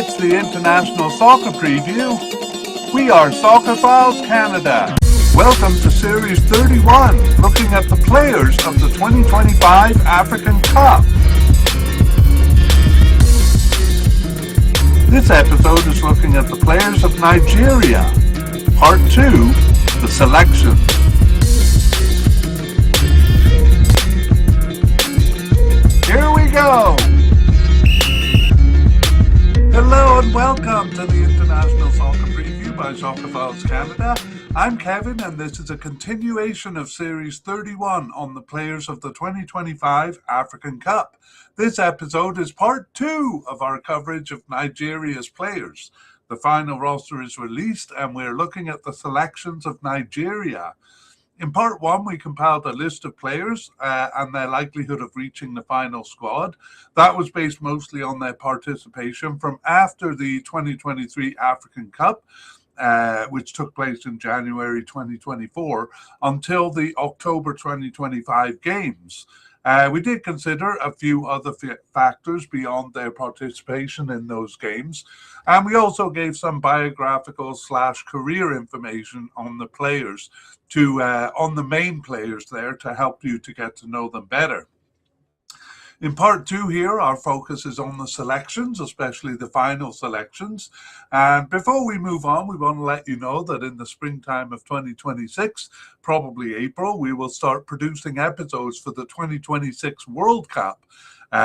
It's the International Soccer Preview. We are Soccerphiles Canada. Welcome to Series 31, looking at the players of the 2025 African Cup. This episode is looking at the players of Nigeria. Part 2, the selections. Here we go! Hello and welcome to the International Soccer Preview by Soccerphiles Canada. I'm Kevin and this is a continuation of Series 31 on the players of the 2025 African Cup. This episode is part 2 of our coverage of Nigeria's players. The final roster is released and we're looking at the selections of Nigeria. In part 1, we compiled a list of players and their likelihood of reaching the final squad. That was based mostly on their participation from after the 2023 African Cup, which took place in January 2024, until the October 2025 games. We did consider a few other factors beyond their participation in those games, and we also gave some biographical / career information on the players on the main players there to help you to get to know them better. In part 2 here, our focus is on the selections, especially the final selections. And before we move on, we want to let you know that in the springtime of 2026, probably April, we will start producing episodes for the 2026 World Cup,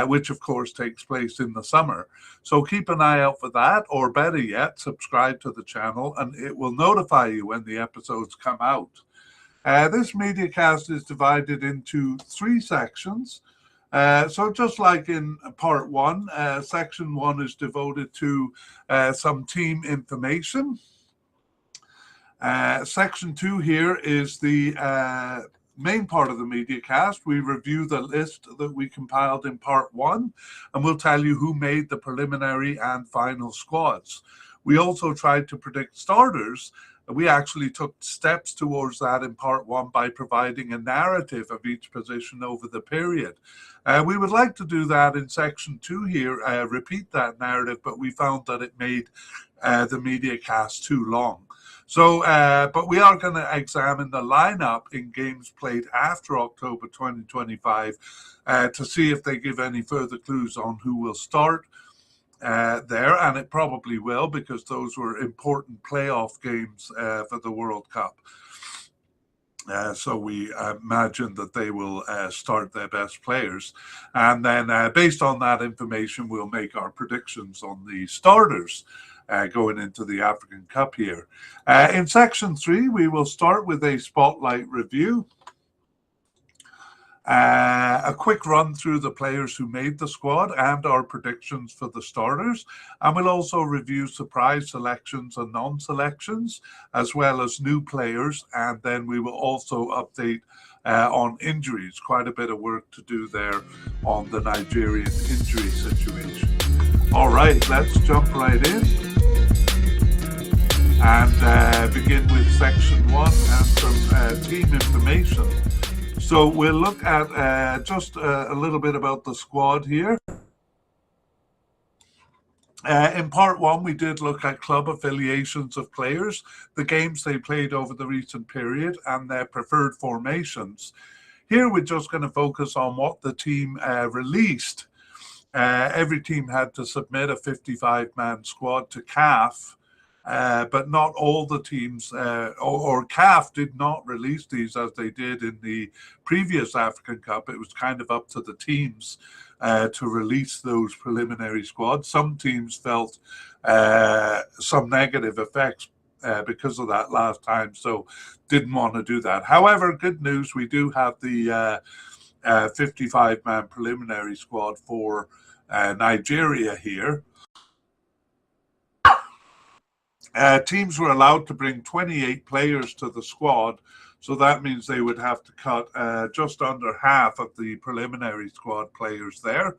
which of course takes place in the summer. So keep an eye out for that, or better yet, subscribe to the channel and it will notify you when the episodes come out. This mediacast is divided into 3 sections. So just like in part 1, section 1 is devoted to some team information. Section 2 here is the main part of the mediacast. We review the list that we compiled in part 1, and we'll tell you who made the preliminary and final squads. We also tried to predict starters. We actually took steps towards that in part 1 by providing a narrative of each position over the period. We would like to do that in section 2 here, repeat that narrative, but we found that it made the mediacast too long. So, but we are going to examine the lineup in games played after October 2025 to see if they give any further clues on who will start there, and it probably will, because those were important playoff games for the World Cup. So we imagine that they will start their best players, and then based on that information we'll make our predictions on the starters going into the African Cup here. In section 3 we will start with a spotlight review. A quick run through the players who made the squad and our predictions for the starters, and we'll also review surprise selections and non-selections as well as new players, and then we will also update on injuries. Quite a bit of work to do there on the Nigerian injury situation. All right, let's jump right in and begin with section 1 and some team information. So we'll look at just a little bit about the squad here. In part 1, we did look at club affiliations of players, the games they played over the recent period, and their preferred formations. Here we're just going to focus on what the team released. Every team had to submit a 55-man squad to CAF. But not all the teams, or CAF did not release these as they did in the previous African Cup. It was kind of up to the teams to release those preliminary squads. Some teams felt some negative effects because of that last time, so didn't want to do that. However, good news, we do have the 55-man preliminary squad for Nigeria here. Teams were allowed to bring 28 players to the squad, so that means they would have to cut just under half of the preliminary squad players there.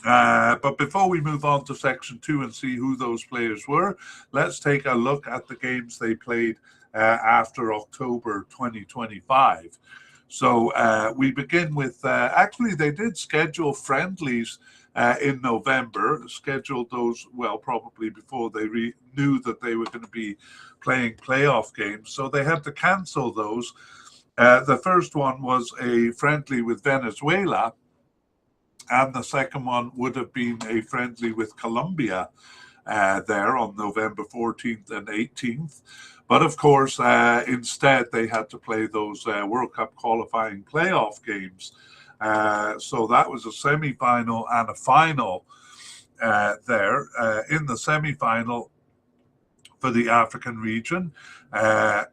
But before we move on to section 2 and see who those players were, let's take a look at the games they played after October 2025. So we begin with, actually they did schedule friendlies in November, scheduled those, well, probably before they knew that they were going to be playing playoff games. So they had to cancel those. The first one was a friendly with Venezuela, and the second one would have been a friendly with Colombia there on November 14th and 18th. But of course, instead, they had to play those World Cup qualifying playoff games. So that was a semi-final and a final there. In the semi-final for the African region,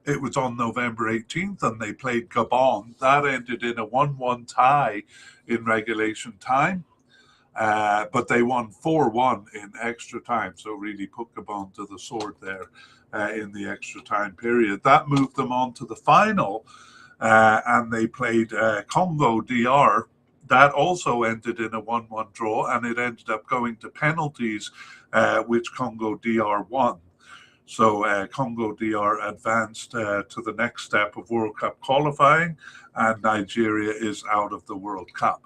it was on November 18th, and they played Gabon. That ended in a 1-1 tie in regulation time. But they won 4-1 in extra time, so really put Gabon to the sword there in the extra time period. That moved them on to the final, and they played Congo DR. That also ended in a 1-1 draw, and it ended up going to penalties, which Congo DR won. So Congo DR advanced to the next step of World Cup qualifying, and Nigeria is out of the World Cup.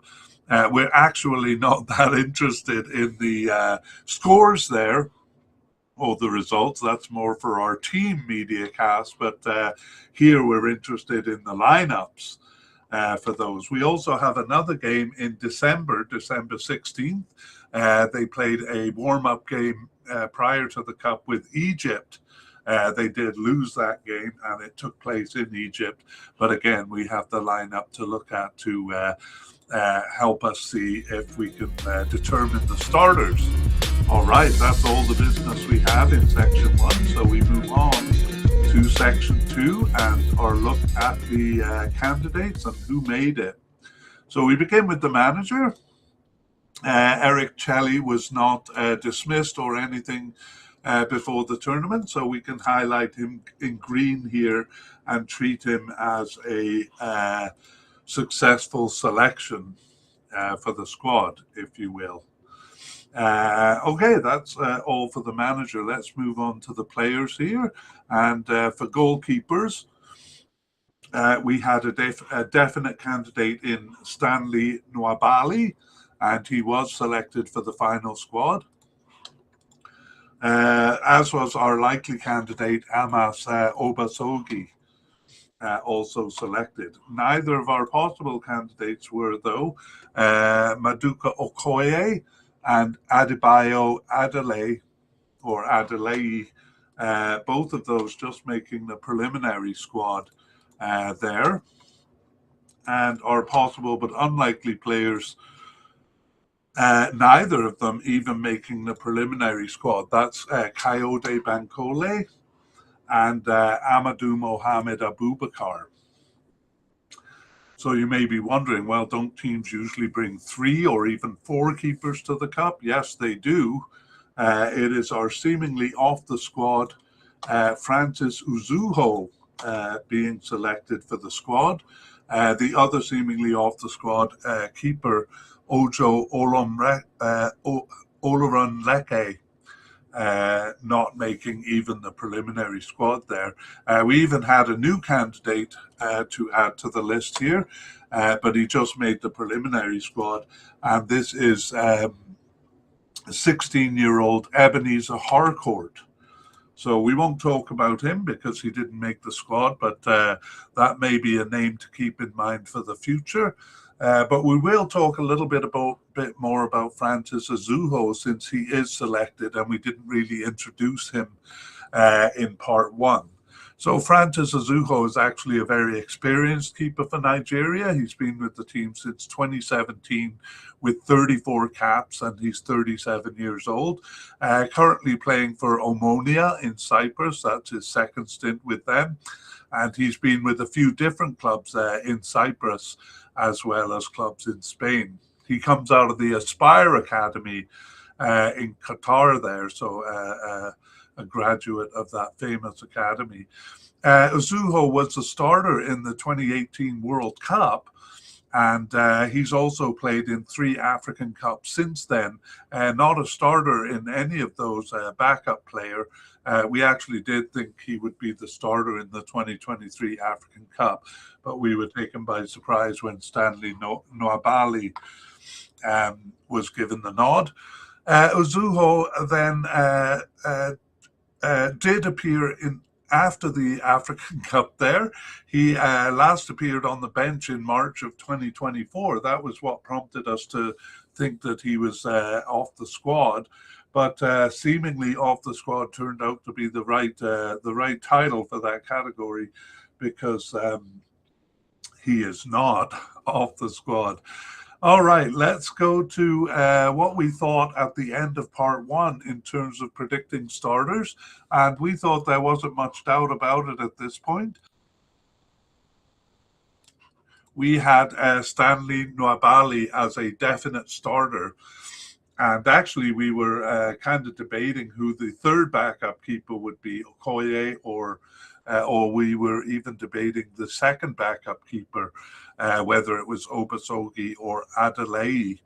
We're actually not that interested in the scores there or the results. That's more for our team mediacast. But here we're interested in the lineups for those. We also have another game in December 16th. They played a warm-up game prior to the Cup with Egypt. They did lose that game, and it took place in Egypt. But again, we have the lineup to look at to help us see if we can determine the starters. All right, that's all the business we have in section 1. So we move on to section 2 and our look at the candidates and who made it. So we begin with the manager. Eric Chelle was not dismissed or anything before the tournament, so we can highlight him in green here and treat him as a successful selection for the squad, if you will. Okay, that's all for the manager. Let's move on to the players here. And for goalkeepers, we had a definite candidate in Stanley Nwabali, and he was selected for the final squad. As was our likely candidate, Amos Obasogi, also selected. Neither of our possible candidates were, though, Maduka Okoye and Adebayo Adelaide, or Adelaide, both of those just making the preliminary squad there. And our possible but unlikely players, neither of them even making the preliminary squad. That's Kayode Bankole and Amadou Mohamed Abubakar. So you may be wondering, well, don't teams usually bring 3 or even 4 keepers to the Cup? Yes, they do. It is our seemingly off the squad Francis Uzuho being selected for the squad. The other seemingly off the squad keeper, Ojo Olorunleke, not making even the preliminary squad there. We even had a new candidate to add to the list here, but he just made the preliminary squad, and this is 16-year-old Ebenezer Harcourt. So we won't talk about him because he didn't make the squad, but that may be a name to keep in mind for the future. But we will talk a little bit more about Francis Uzuho, since he is selected and we didn't really introduce him in part 1. So Francis Uzuho is actually a very experienced keeper for Nigeria. He's been with the team since 2017 with 34 caps, and he's 37 years old. Currently playing for Omonia in Cyprus. That's his second stint with them. And he's been with a few different clubs in Cyprus as well as clubs in Spain. He comes out of the Aspire Academy in Qatar there, so a graduate of that famous academy. Uzuho was a starter in the 2018 World Cup, and he's also played in 3 African Cups since then. Not a starter in any of those, backup player. We actually did think he would be the starter in the 2023 African Cup, but we were taken by surprise when Stanley Nwabali was given the nod. Uzuho then did appear in after the African Cup there. He last appeared on the bench in March of 2024. That was what prompted us to think that he was off the squad. But seemingly off the squad turned out to be the right title for that category, because he is not off the squad. All right, let's go to what we thought at the end of part one in terms of predicting starters. And we thought there wasn't much doubt about it at this point. We had Stanley Nwabali as a definite starter. And actually, we were kind of debating who the third backup keeper would be, Okoye, or we were even debating the second backup keeper, whether it was Obasogie or Adeleye.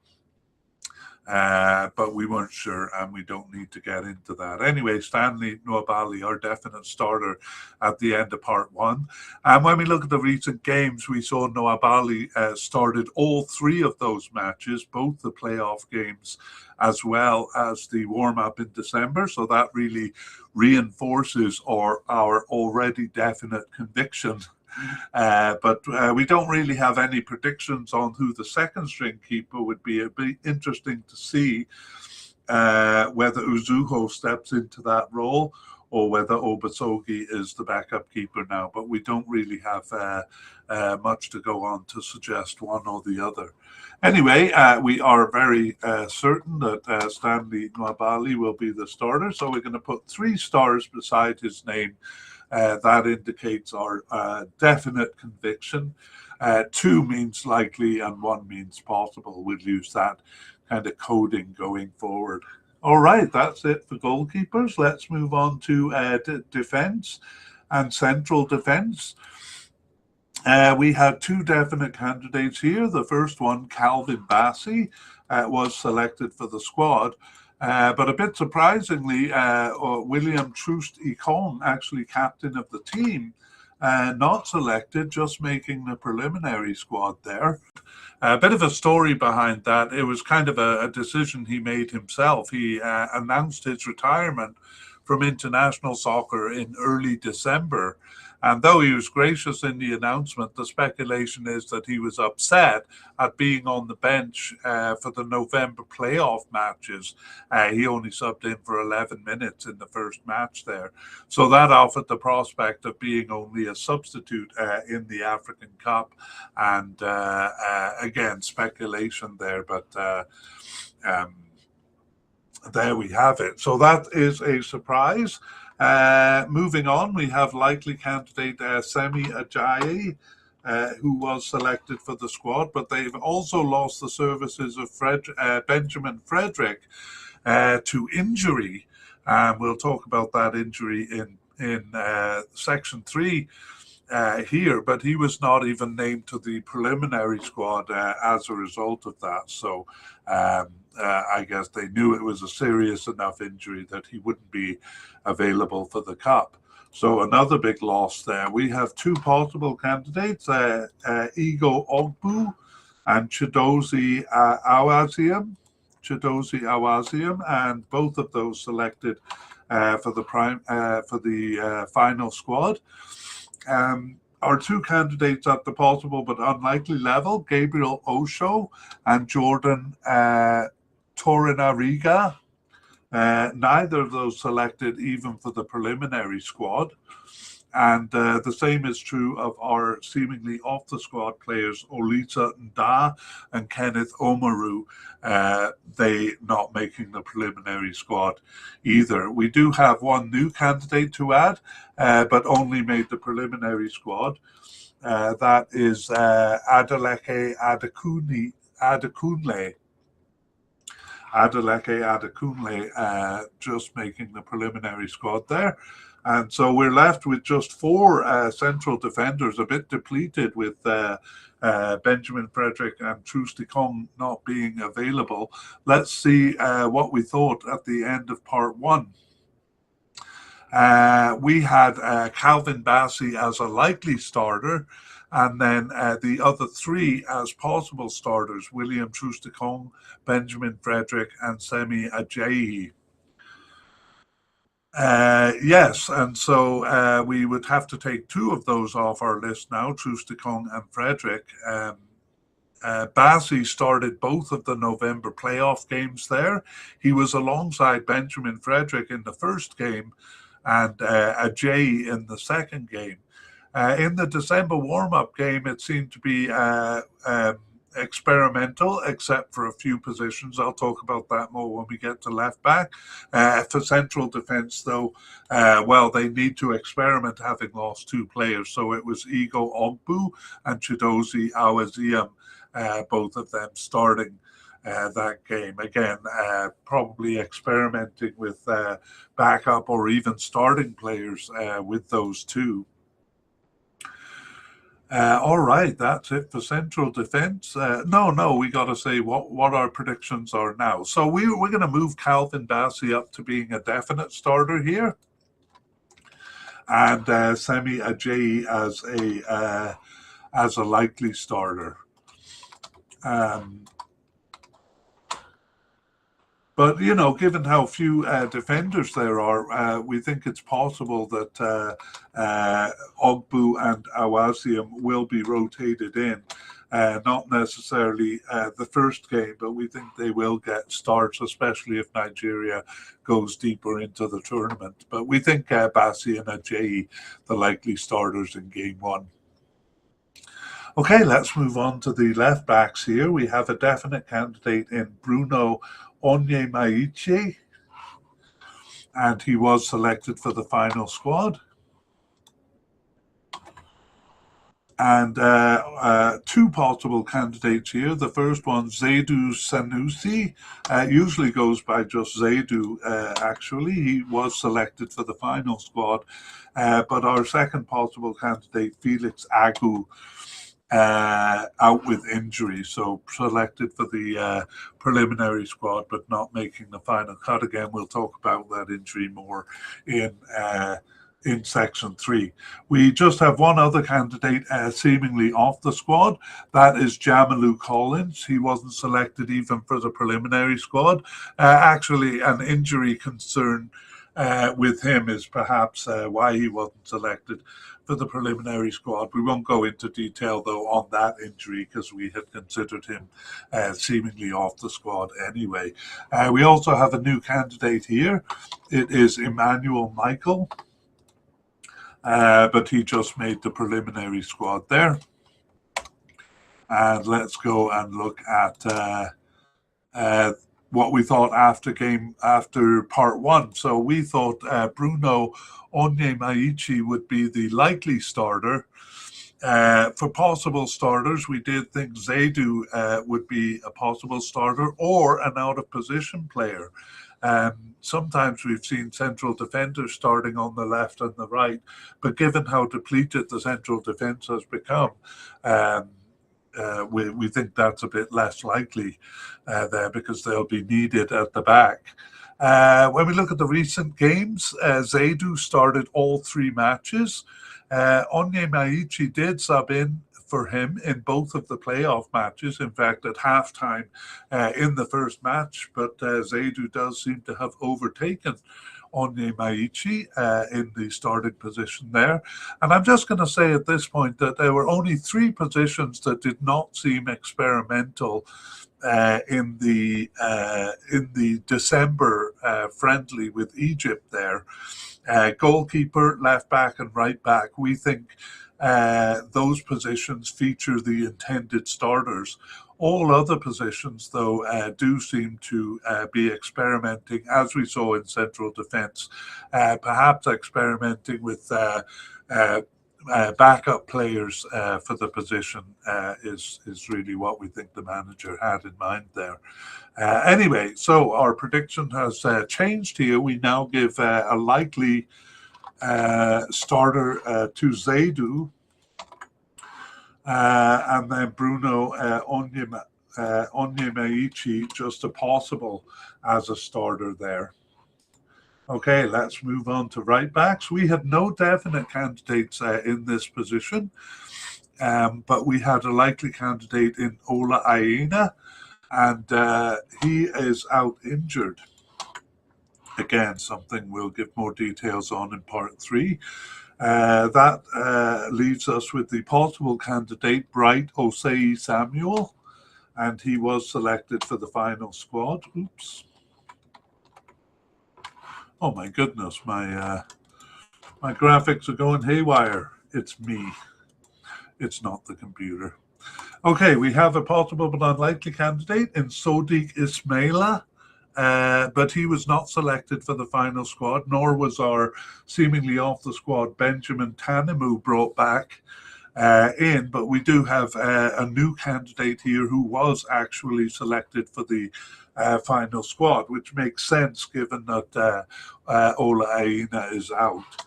But we weren't sure, and we don't need to get into that. Anyway, Stanley Nwabali, our definite starter at the end of part one. And when we look at the recent games, we saw Nwabali started all three of those matches, both the playoff games as well as the warm-up in December. So that really reinforces our already definite conviction. But we don't really have any predictions on who the second string keeper would be. It'd be interesting to see whether Uzuho steps into that role or whether Obasogie is the backup keeper now. But we don't really have much to go on to suggest one or the other. Anyway, we are very certain that Stanley Nwabali will be the starter. So we're going to put 3 stars beside his name. That indicates our definite conviction. 2 means likely and 1 means possible. We'll use that kind of coding going forward. All right, that's it for goalkeepers. Let's move on to defense and central defense. We had 2 definite candidates here. The first one, Calvin Bassey, was selected for the squad. But a bit surprisingly, William Troost-Ekong, actually captain of the team, not selected, just making the preliminary squad there. A bit of a story behind that. It was kind of a decision he made himself. He announced his retirement from international soccer in early December. And though he was gracious in the announcement, the speculation is that he was upset at being on the bench for the November playoff matches. He only subbed in for 11 minutes in the first match there. So that offered the prospect of being only a substitute in the African Cup. And again, speculation there, but there we have it. So that is a surprise. Moving on, we have likely candidate Semi Ajayi, who was selected for the squad, but they've also lost the services of Benjamin Frederick to injury. We'll talk about that injury in section 3 here, but he was not even named to the preliminary squad as a result of that. So I guess they knew it was a serious enough injury that he wouldn't be available for the Cup. So another big loss there. We have 2 possible candidates, Igo Ogbu and Chidozie Awaziam, and both of those selected for the final squad. Our 2 candidates at the possible but unlikely level, Gabriel Osho and Jordan Torunariga. Neither of those selected even for the preliminary squad. And the same is true of our seemingly off the squad players, Olisa Nda and Kenneth Omaru. They not making the preliminary squad either. We do have 1 new candidate to add, but only made the preliminary squad. That is Adeleke Adekunle. Just making the preliminary squad there. And so we're left with just 4 central defenders, a bit depleted with Benjamin Frederick and Troost-Ekong not being available. Let's see what we thought at the end of part 1. We had Calvin Bassey as a likely starter. And then the other three as possible starters: William Troost-Ekong, Benjamin Frederick, and Semi Ajayi. Yes, and so we would have to take two of those off our list now, Troost-Ekong and Frederick. Bassi started both of the November playoff games there. He was alongside Benjamin Frederick in the first game and Ajayi in the second game. In the December warm-up game, it seemed to be experimental, except for a few positions. I'll talk about that more when we get to left back. For central defence, though, well, they need to experiment, having lost two players. So it was Igo Ogbu and Chidozie Awaziem, both of them starting that game. Again, probably experimenting with backup or even starting players with those two. All right, that's it for central defence. No, we got to say what our predictions are now. So we're going to move Calvin Bassey up to being a definite starter here, and Semi Ajayi as a likely starter. But, you know, given how few defenders there are, we think it's possible that Ogbu and Awaziem will be rotated in. Not necessarily the first game, but we think they will get starts, especially if Nigeria goes deeper into the tournament. But we think Bassey and Ajayi, the likely starters in game one. Okay, let's move on to the left backs here. We have a definite candidate in Bruno Onyemaichi, and he was selected for the final squad. And two possible candidates here. The first one, Zaidu Sanusi, usually goes by just Zaidu, actually. He was selected for the final squad. But our second possible candidate, Felix Agu, out with injury, so selected for the preliminary squad but not making the final cut. Again, we'll talk about that injury more in section 3. We just have one other candidate seemingly off the squad. That is Jamilu Collins. He wasn't selected even for the preliminary squad. Actually, an injury concern with him is perhaps why he wasn't selected for the preliminary squad. We won't go into detail, though, on that injury because we had considered him seemingly off the squad anyway. We also have a new candidate here. It is Emmanuel Michael, but he just made the preliminary squad there. And let's go and look at what we thought after part one. So we thought Bruno Onyemaichi would be the likely starter. For possible starters, we did think Zaidu would be a possible starter or an out-of-position player. Sometimes we've seen central defenders starting on the left and the right, but given how depleted the central defence has become, we think that's a bit less likely there because they'll be needed at the back. When we look at the recent games, Zaidu started all three matches. Onyemaichi did sub in for him in both of the playoff matches, in fact at halftime in the first match, but Zaidu does seem to have overtaken Onyemaichi in the starting position there. And I'm just going to say at this point that there were only three positions that did not seem experimental in the December friendly with Egypt there. Goalkeeper, left back and right back. We think those positions feature the intended starters. All other positions, though, do seem to be experimenting, as we saw in central defence, perhaps experimenting with backup players for the position is really what we think the manager had in mind there. Anyway, so our prediction has changed here. We now give a likely starter to Zaidu, and then Bruno Onyemaichi just a possible as a starter there. Okay, let's move on to right backs. We had no definite candidates in this position. but we had a likely candidate in Ola Aina, and he is out injured. Again, something we'll give more details on in part 3. That leaves us with the possible candidate, Bright Osei Samuel, and he was selected for the final squad. Oops. Oh my goodness, my graphics are going haywire. It's me. It's not the computer. Okay, we have a possible but unlikely candidate in Sodiq Ismaila, but he was not selected for the final squad, nor was our seemingly off the squad Benjamin Tanimu brought back in. But we do have a new candidate here who was actually selected for the final squad, which makes sense given that Ola Aina is out.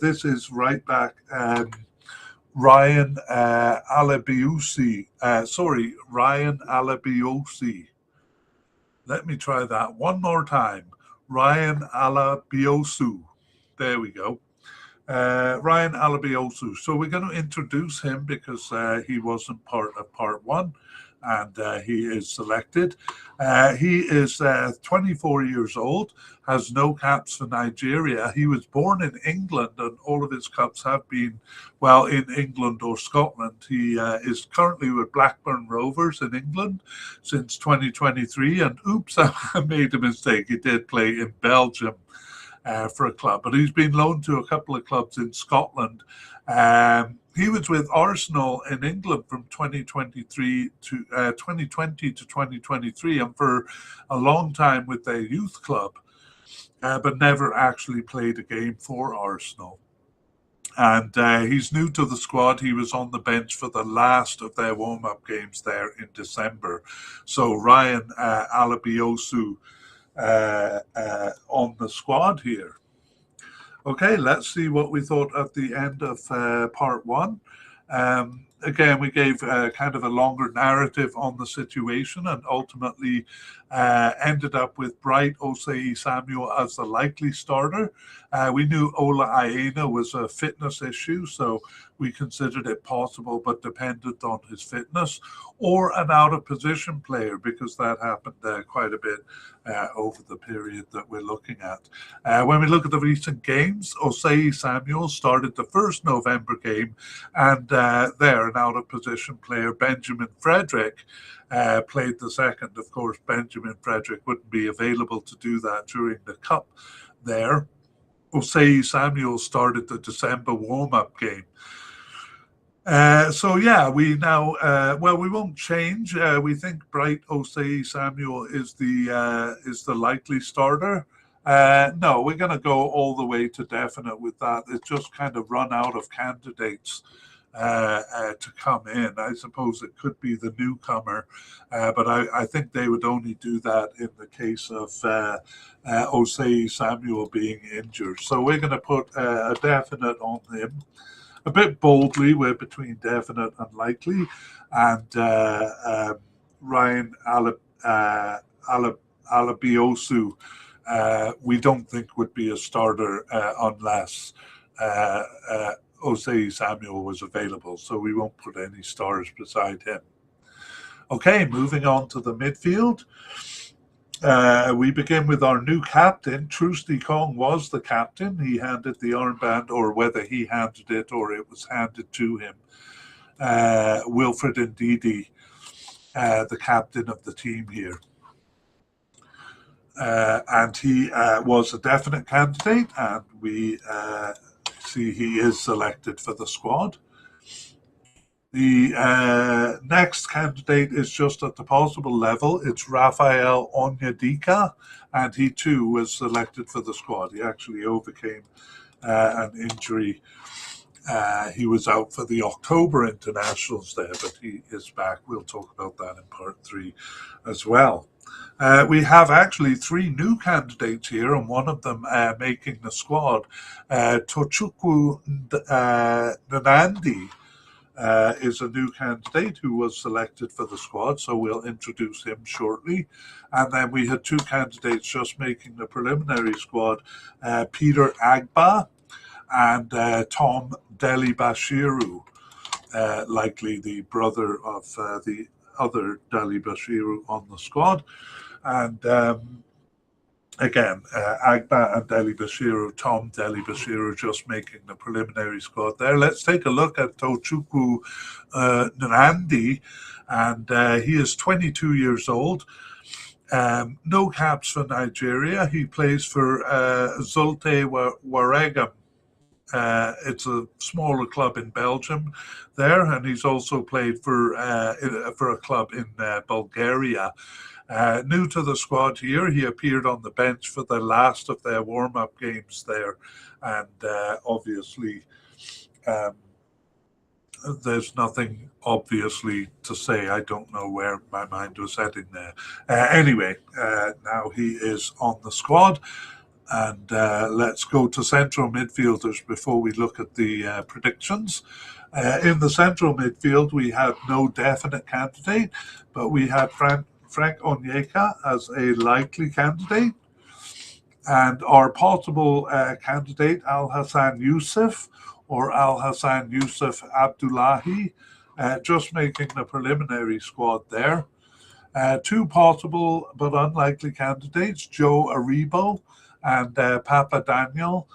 This is right back Ryan Alabiusi. Ryan Alabiosi. Let me try that one more time. Ryan Alabiosu. There we go. Ryan Alabiosu. So we're going to introduce him because he wasn't part of part 1, and he is selected. He is 24 years old, has no caps for Nigeria. He was born in England, and all of his caps have been, well, in England or Scotland. He is currently with Blackburn Rovers in England since 2023. And oops, I made a mistake. He did play in Belgium for a club, but he's been loaned to a couple of clubs in Scotland. He was with Arsenal in England from 2023 to 2020 to 2023, and for a long time with their youth club, but never actually played a game for Arsenal. And he's new to the squad. He was on the bench for the last of their warm-up games there in December. So Ryan Alabiosu on the squad here. Okay, let's see what we thought at the end of part 1. Again, we gave kind of a longer narrative on the situation, and ultimately ended up with Bright Osei Samuel as the likely starter. We knew Ola Aina was a fitness issue, so we considered it possible but dependent on his fitness, or an out-of-position player, because that happened quite a bit over the period that we're looking at. When we look at the recent games, Osei Samuel started the first November game, and there, an out-of-position player, Benjamin Frederick, played the second. Of course, Benjamin Frederick wouldn't be available to do that during the Cup there. Osei Samuel started the December warm-up game. So yeah, we now we won't change. We think Bright Osei Samuel is the likely starter. No, we're going to go all the way to definite with that. It's just kind of run out of candidates to come in. I suppose it could be the newcomer, but I think they would only do that in the case of Osei Samuel being injured. So we're going to put a definite on him. A bit boldly, we're between definite and likely, and Ryan Alabiosu we don't think would be a starter unless Osei Samuel was available, so we won't put any stars beside him. Okay, moving on to the midfield. We begin with our new captain. Trusty Kong was the captain. He handed the armband, or whether he handed it or it was handed to him. Wilfred Ndidi, the captain of the team here. And he was a definite candidate, and we see he is selected for the squad. The next candidate is just at the possible level. It's Rafael Onyedika, and he too was selected for the squad. He actually overcame an injury. He was out for the October internationals there, but he is back. We'll talk about that in part 3 as well. We have actually 3 new candidates here, and one of them making the squad. Tochukwu Nnamdi is a new candidate who was selected for the squad, so we'll introduce him shortly. And then we had 2 candidates just making the preliminary squad, Peter Agba and Tom Delibashiru. likely the brother of the other Dali Bashiru on the squad. And again, Agba and Deli Bashiru, Tom Deli Bashiru just making the preliminary squad there. Let's take a look at Tochukwu Nrandi, and he is 22 years old. No caps for Nigeria. He plays for Zulte Waregem. It's a smaller club in Belgium there, and he's also played for a club in Bulgaria. New to the squad here, he appeared on the bench for the last of their warm-up games there, and obviously there's nothing obviously to say. I don't know where my mind was heading there. Anyway, now he is on the squad. And let's go to central midfielders before we look at the predictions. In the central midfield, we had no definite candidate, but we had Frank Onyeka as a likely candidate. And our possible candidate, Al Hassan Youssef or Al Hassan Youssef Abdullahi, just making the preliminary squad there. Two possible but unlikely candidates, Joe Aribo and Papa Daniel,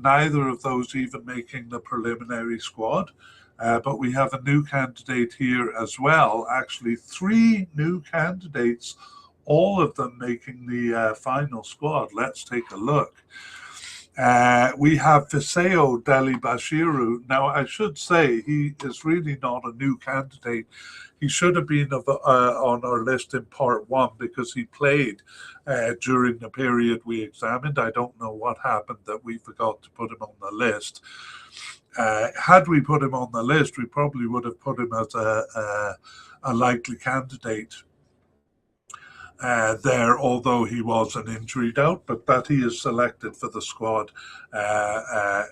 neither of those even making the preliminary squad. But we have a new candidate here as well. Actually, three new candidates, all of them making the final squad. Let's take a look. We have Fiseo Deli Bashiru. Now, I should say he is really not a new candidate. He should have been on our list in part one because he played during the period we examined. I don't know what happened that we forgot to put him on the list. Had we put him on the list, we probably would have put him as a likely candidate there, although he was an injured out, but that he is selected for the squad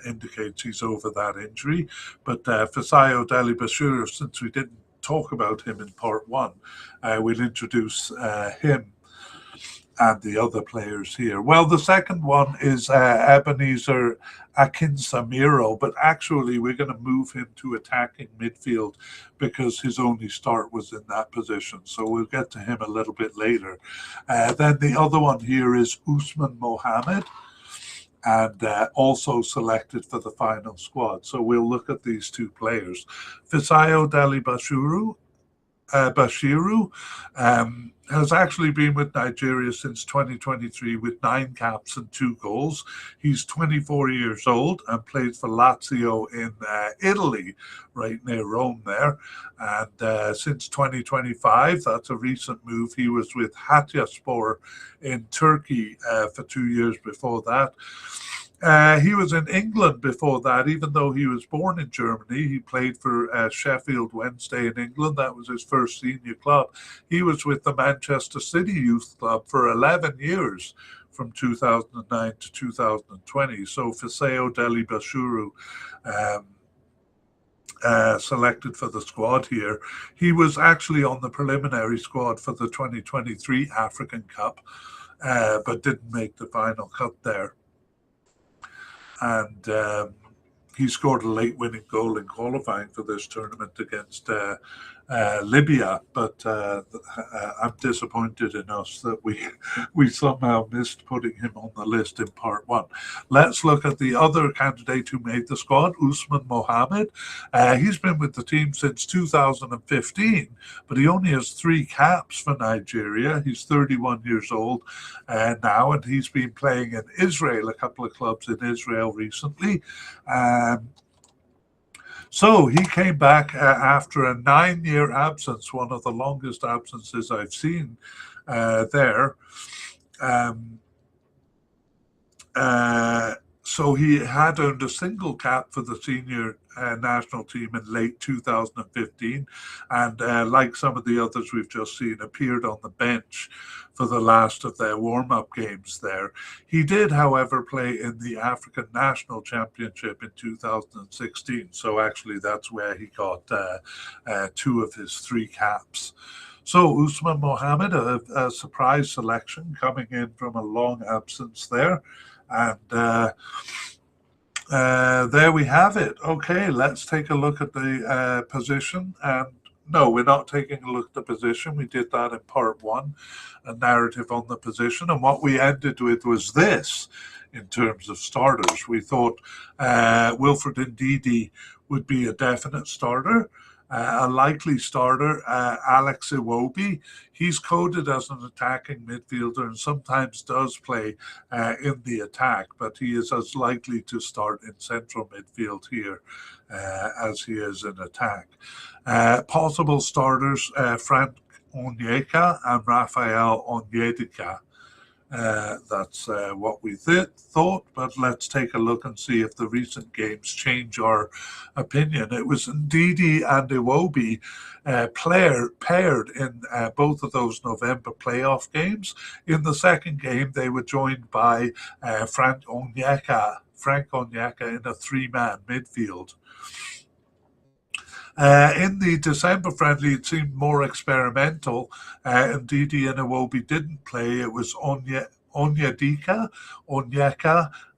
indicates he's over that injury. But Fisayo Deli Bashir, since we didn't talk about him in part one, we'll introduce him and the other players here. Well, the second one is Ebenezer Akinsamiro, but actually we're going to move him to attacking midfield because his only start was in that position. So we'll get to him a little bit later. Then the other one here is Usman Mohammed, and also selected for the final squad. So we'll look at these two players. Fisayo Dali Bashiru has actually been with Nigeria since 2023 with 9 caps and 2 goals. He's 24 years old and plays for Lazio in Italy, right near Rome there. And since 2025, that's a recent move. He was with Hatayspor in Turkey for 2 years before that. He was in England before that, even though he was born in Germany. He played for Sheffield Wednesday in England. That was his first senior club. He was with the Manchester City Youth Club for 11 years, from 2009 to 2020. So Fiseo Deli Bashuru selected for the squad here. He was actually on the preliminary squad for the 2023 African Cup, but didn't make the final cut there. And he scored a late winning goal in qualifying for this tournament against Libya, but I'm disappointed in us that we somehow missed putting him on the list in part one. Let's look at the other candidate who made the squad, Usman Mohammed. He's been with the team since 2015, but he only has 3 caps for Nigeria. He's 31 years old now, and he's been playing in Israel, a couple of clubs in Israel recently. So he came back after a 9-year absence, one of the longest absences I've seen there. So he had earned a single cap for the senior national team in late 2015, and like some of the others we've just seen, appeared on the bench for the last of their warm-up games there. He did, however, play in the African National Championship in 2016, so actually that's where he got 2 of his 3 caps. So Usman Mohammed, a surprise selection coming in from a long absence there. And There we have it. Okay, let's take a look at the position. And no, we're not taking a look at the position. We did that in part one, a narrative on the position. And what we ended with was this in terms of starters. We thought Wilfred Ndidi would be a definite starter. A likely starter, Alex Iwobi. He's coded as an attacking midfielder and sometimes does play in the attack, but he is as likely to start in central midfield here as he is in attack. Possible starters, Frank Onyeka and Rafael Onyedika. That's what we thought, but let's take a look and see if the recent games change our opinion. It was Ndidi and Iwobi paired in both of those November playoff games. In the second game, they were joined by Frank Onyeka in a three-man midfield. In the December friendly, it seemed more experimental. Ndidi and Iwobi didn't play. It was Onyeka,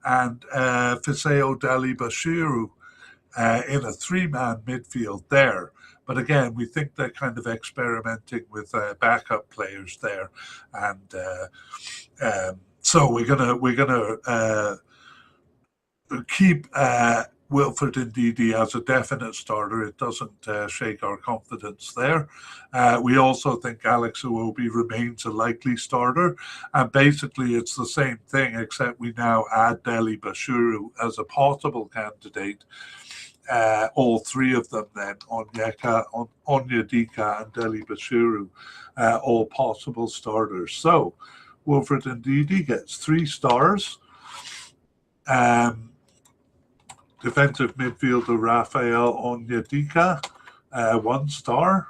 and Fiseo Deli Bashiru in a three-man midfield there. But again, we think they're kind of experimenting with backup players there, and so we're gonna keep Wilfred Ndidi as a definite starter. It doesn't shake our confidence there. We also think Alex Iwobi remains a likely starter. And basically, it's the same thing, except we now add Deli Bashuru as a possible candidate. All three of them then, Onyedika and Deli Bashuru, all possible starters. So Wilfred Ndidi gets 3 stars. Defensive midfielder Rafael Onyedika, 1 star.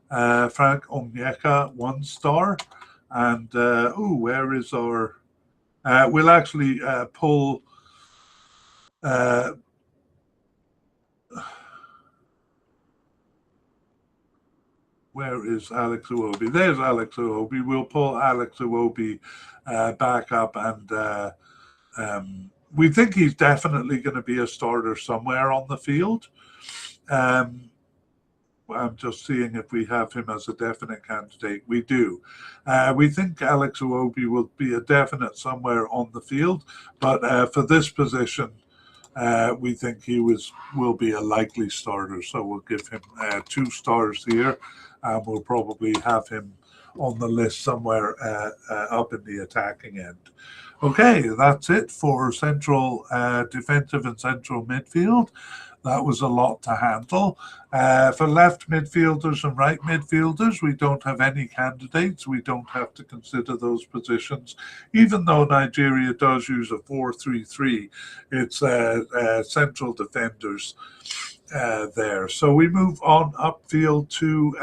Frank Onyeka, 1 star. And, where is our... we'll actually pull... where is Alex Iwobi? There's Alex Iwobi. We'll pull Alex Iwobi back up, and we think he's definitely going to be a starter somewhere on the field. I'm just seeing if we have him as a definite candidate. We do. We think Alex Iwobi will be a definite somewhere on the field, but for this position, we think he will be a likely starter. So we'll give him 2 stars here, and we'll probably have him on the list somewhere up in the attacking end. Okay, that's it for central defensive and central midfield. That was a lot to handle. For left midfielders and right midfielders, we don't have any candidates. We don't have to consider those positions. Even though Nigeria does use a 4-3-3, it's central defenders there. So we move on upfield to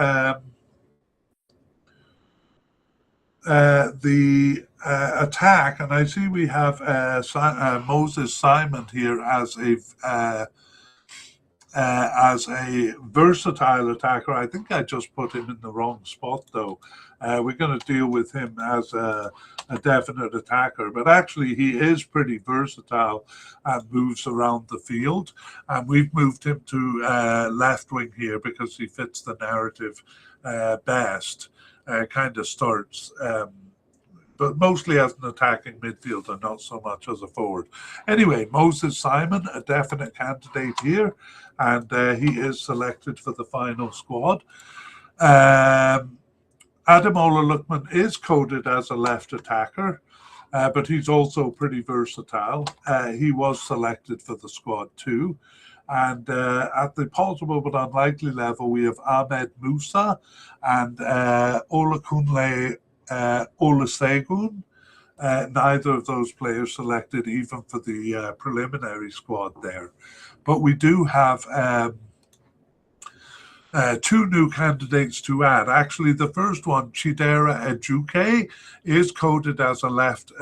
the attack, and I see we have Moses Simon here as a versatile attacker. I think I just put him in the wrong spot, though. We're going to deal with him as a definite attacker, but actually he is pretty versatile and moves around the field. And we've moved him to left wing here because he fits the narrative best. Kind of starts, but mostly as an attacking midfielder, not so much as a forward. Anyway, Moses Simon, a definite candidate here, and he is selected for the final squad. Ademola Lookman is coded as a left attacker, but he's also pretty versatile. He was selected for the squad too. And at the possible but unlikely level, we have Ahmed Musa and Olakunle Olusegun. Neither of those players selected even for the preliminary squad there. But we do have 2 new candidates to add. Actually, the first one, Chidera Ejuke, is coded as a left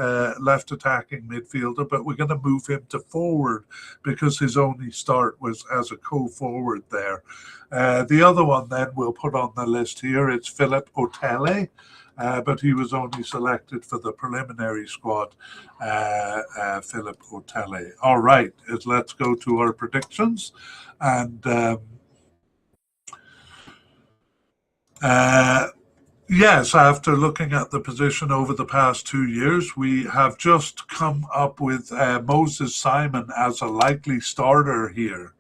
attacking midfielder, but we're going to move him to forward because his only start was as a co-forward there. The other one then we'll put on the list here, it's Philip Otele. but he was only selected for the preliminary squad, Philip Otele. All right, let's go to our predictions. And yes, after looking at the position over the past 2 years, we have just come up with Moses Simon as a likely starter here.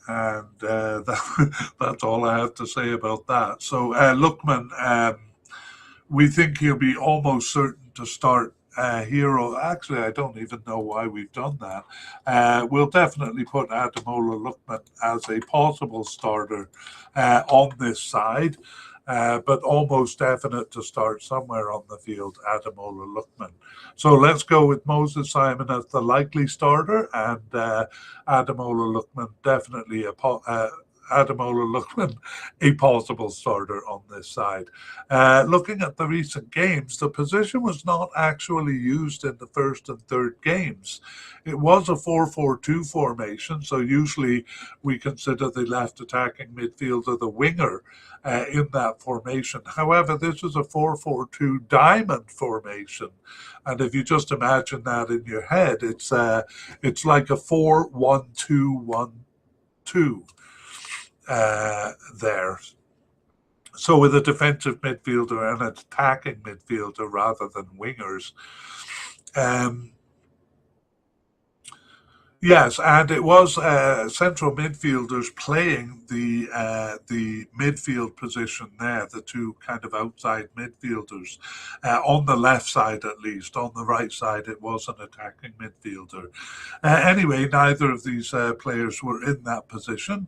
And that's all I have to say about that. So Lookman, we think he'll be almost certain to start Hero. Actually, I don't even know why we've done that. We'll definitely put Ademola Lookman as a possible starter on this side, but almost definite to start somewhere on the field, Ademola Lookman. So let's go with Moses Simon as the likely starter, and Ademola Lookman definitely Ademola Lookman a possible starter on this side. Looking at the recent games, the position was not actually used in the first and third games. It was a 4-4-2 formation, so usually we consider the left attacking midfielder the winger in that formation. However, this is a 4-4-2 diamond formation, and if you just imagine that in your head, it's like a 4-1-2-1-2 there. So with a defensive midfielder and an attacking midfielder rather than wingers. Yes, and it was central midfielders playing the midfield position there, the two kind of outside midfielders, on the left side at least. On the right side, it was an attacking midfielder. Anyway, neither of these players were in that position.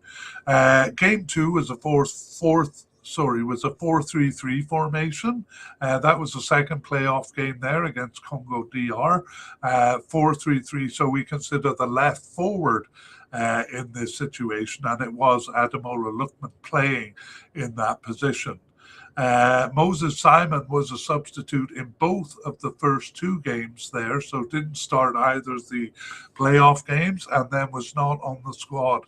Game 2 was a 4-3-3 formation. That was the second playoff game there against Congo DR. 4-3-3, so we consider the left forward in this situation, and it was Ademola Lookman playing in that position. Moses Simon was a substitute in both of the first two games there, so didn't start either of the playoff games, and then was not on the squad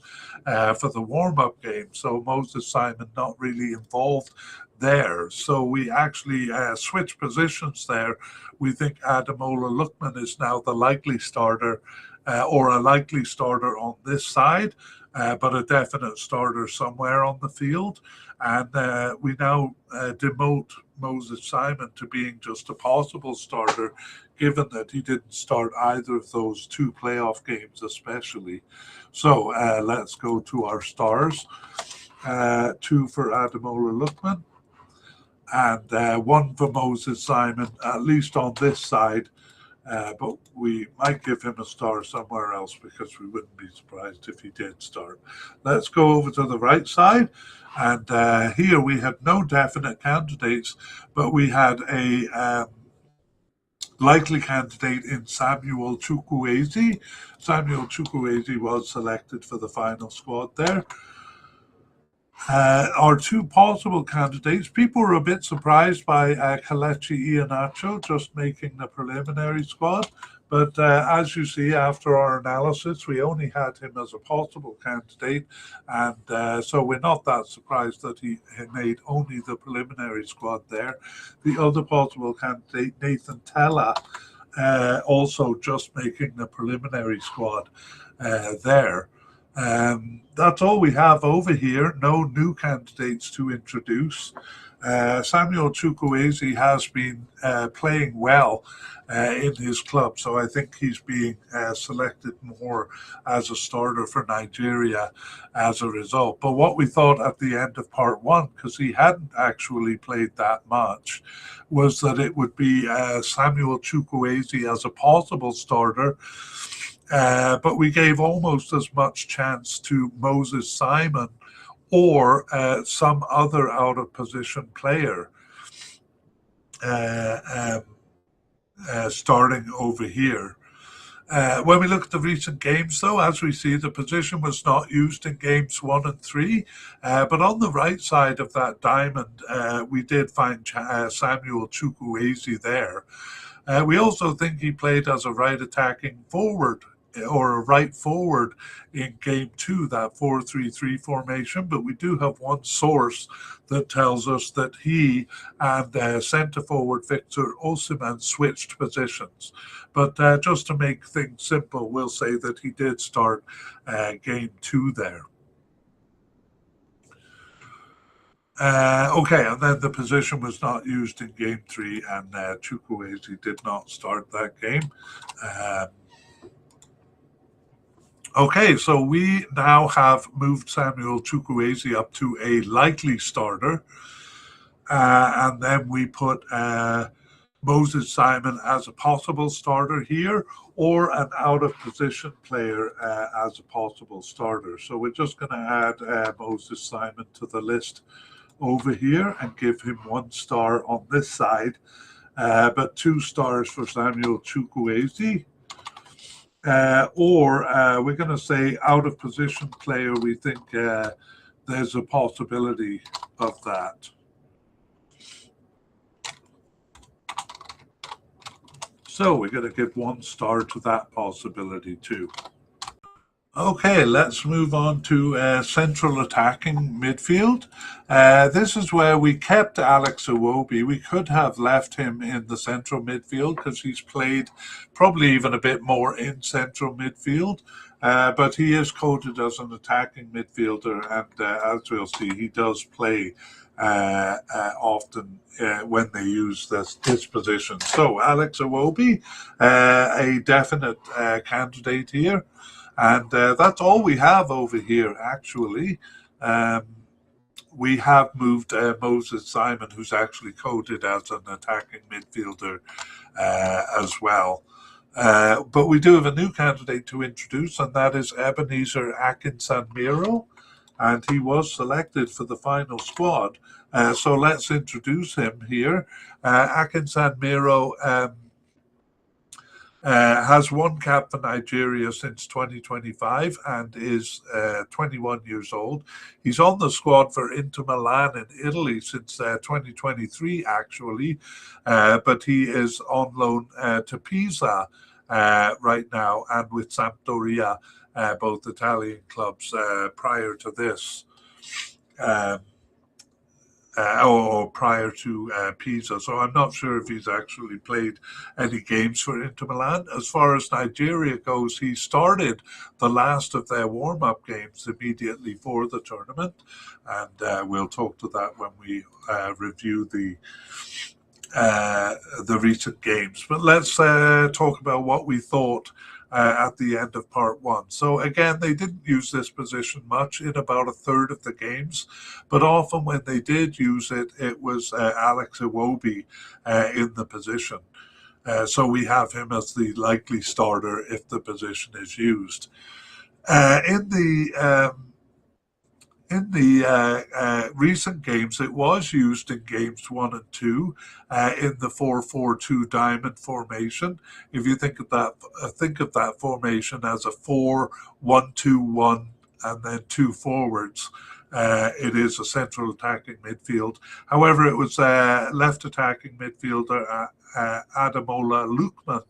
for the warm-up game. So Moses Simon not really involved there. So we actually switched positions there. We think Ademola Lookman is now the likely starter, or a likely starter on this side, but a definite starter somewhere on the field. And we now demote Moses Simon to being just a possible starter, given that he didn't start either of those two playoff games especially. So let's go to our stars. 2 for Ademola Lookman, and 1 for Moses Simon, at least on this side. But we might give him a star somewhere else because we wouldn't be surprised if he did start. Let's go over to the right side. And here we had no definite candidates, but we had a likely candidate in Samuel Chukwueze. Samuel Chukwueze was selected for the final squad there. Our 2 possible candidates, people were a bit surprised by Kelechi Iheanacho just making the preliminary squad. But as you see, after our analysis, we only had him as a possible candidate. And so we're not that surprised that he made only the preliminary squad there. The other possible candidate, Nathan Tella, also just making the preliminary squad there. That's all we have over here. No new candidates to introduce. Samuel Chukwueze has been playing well in his club, so I think he's being selected more as a starter for Nigeria as a result. But what we thought at the end of part 1, because he hadn't actually played that much, was that it would be Samuel Chukwueze as a possible starter. But we gave almost as much chance to Moses Simon or some other out-of-position player starting over here. When we look at the recent games, though, as we see, the position was not used in games 1 and 3. But on the right side of that diamond, we did find Samuel Chukwueze there. We also think he played as a right attacking forward or a right forward in game 2, that 4-3-3 formation, but we do have one source that tells us that he and centre forward Victor Osimhen switched positions. But just to make things simple, we'll say that he did start game 2 there. Okay, and then the position was not used in game 3, and Chukwueze did not start that game. Okay, so we now have moved Samuel Chukwueze up to a likely starter, and then we put Moses Simon as a possible starter here, or an out-of-position player as a possible starter. So we're just going to add Moses Simon to the list over here and give him 1 star on this side, but 2 stars for Samuel Chukwueze. Or we're going to say out of position player. We think there's a possibility of that. So we're going to give 1 star to that possibility too. Okay, let's move on to central attacking midfield. This is where we kept Alex Iwobi. We could have left him in the central midfield because he's played probably even a bit more in central midfield, but he is coded as an attacking midfielder, and as we'll see, he does play often when they use this position. So Alex Iwobi, a definite candidate here. And that's all we have over here, actually. We have moved Moses Simon, who's actually coded as an attacking midfielder as well. But we do have a new candidate to introduce, and that is Ebenezer Akinsanmiro. And he was selected for the final squad. So let's introduce him here. Akinsanmiro has won cap for Nigeria since 2025 and is 21 years old. He's on the squad for Inter Milan in Italy since 2023, actually, but he is on loan to Pisa right now, and with Sampdoria, both Italian clubs, prior to this. Or prior to Pisa. So I'm not sure if he's actually played any games for Inter Milan. As far as Nigeria goes, he started the last of their warm-up games immediately for the tournament, and we'll talk to that when we review the recent games. But let's talk about what we thought at the end of part 1. So again, they didn't use this position much in about a third of the games, but often when they did use it, it was Alex Iwobi in the position. So we have him as the likely starter if the position is used. In the recent games, it was used in games 1 and 2 in the 4-4-2 diamond formation. If you think of that formation as a 4-1-2-1 and then 2 forwards, it is a central attacking midfield. However, it was left attacking midfielder Ademola Lookman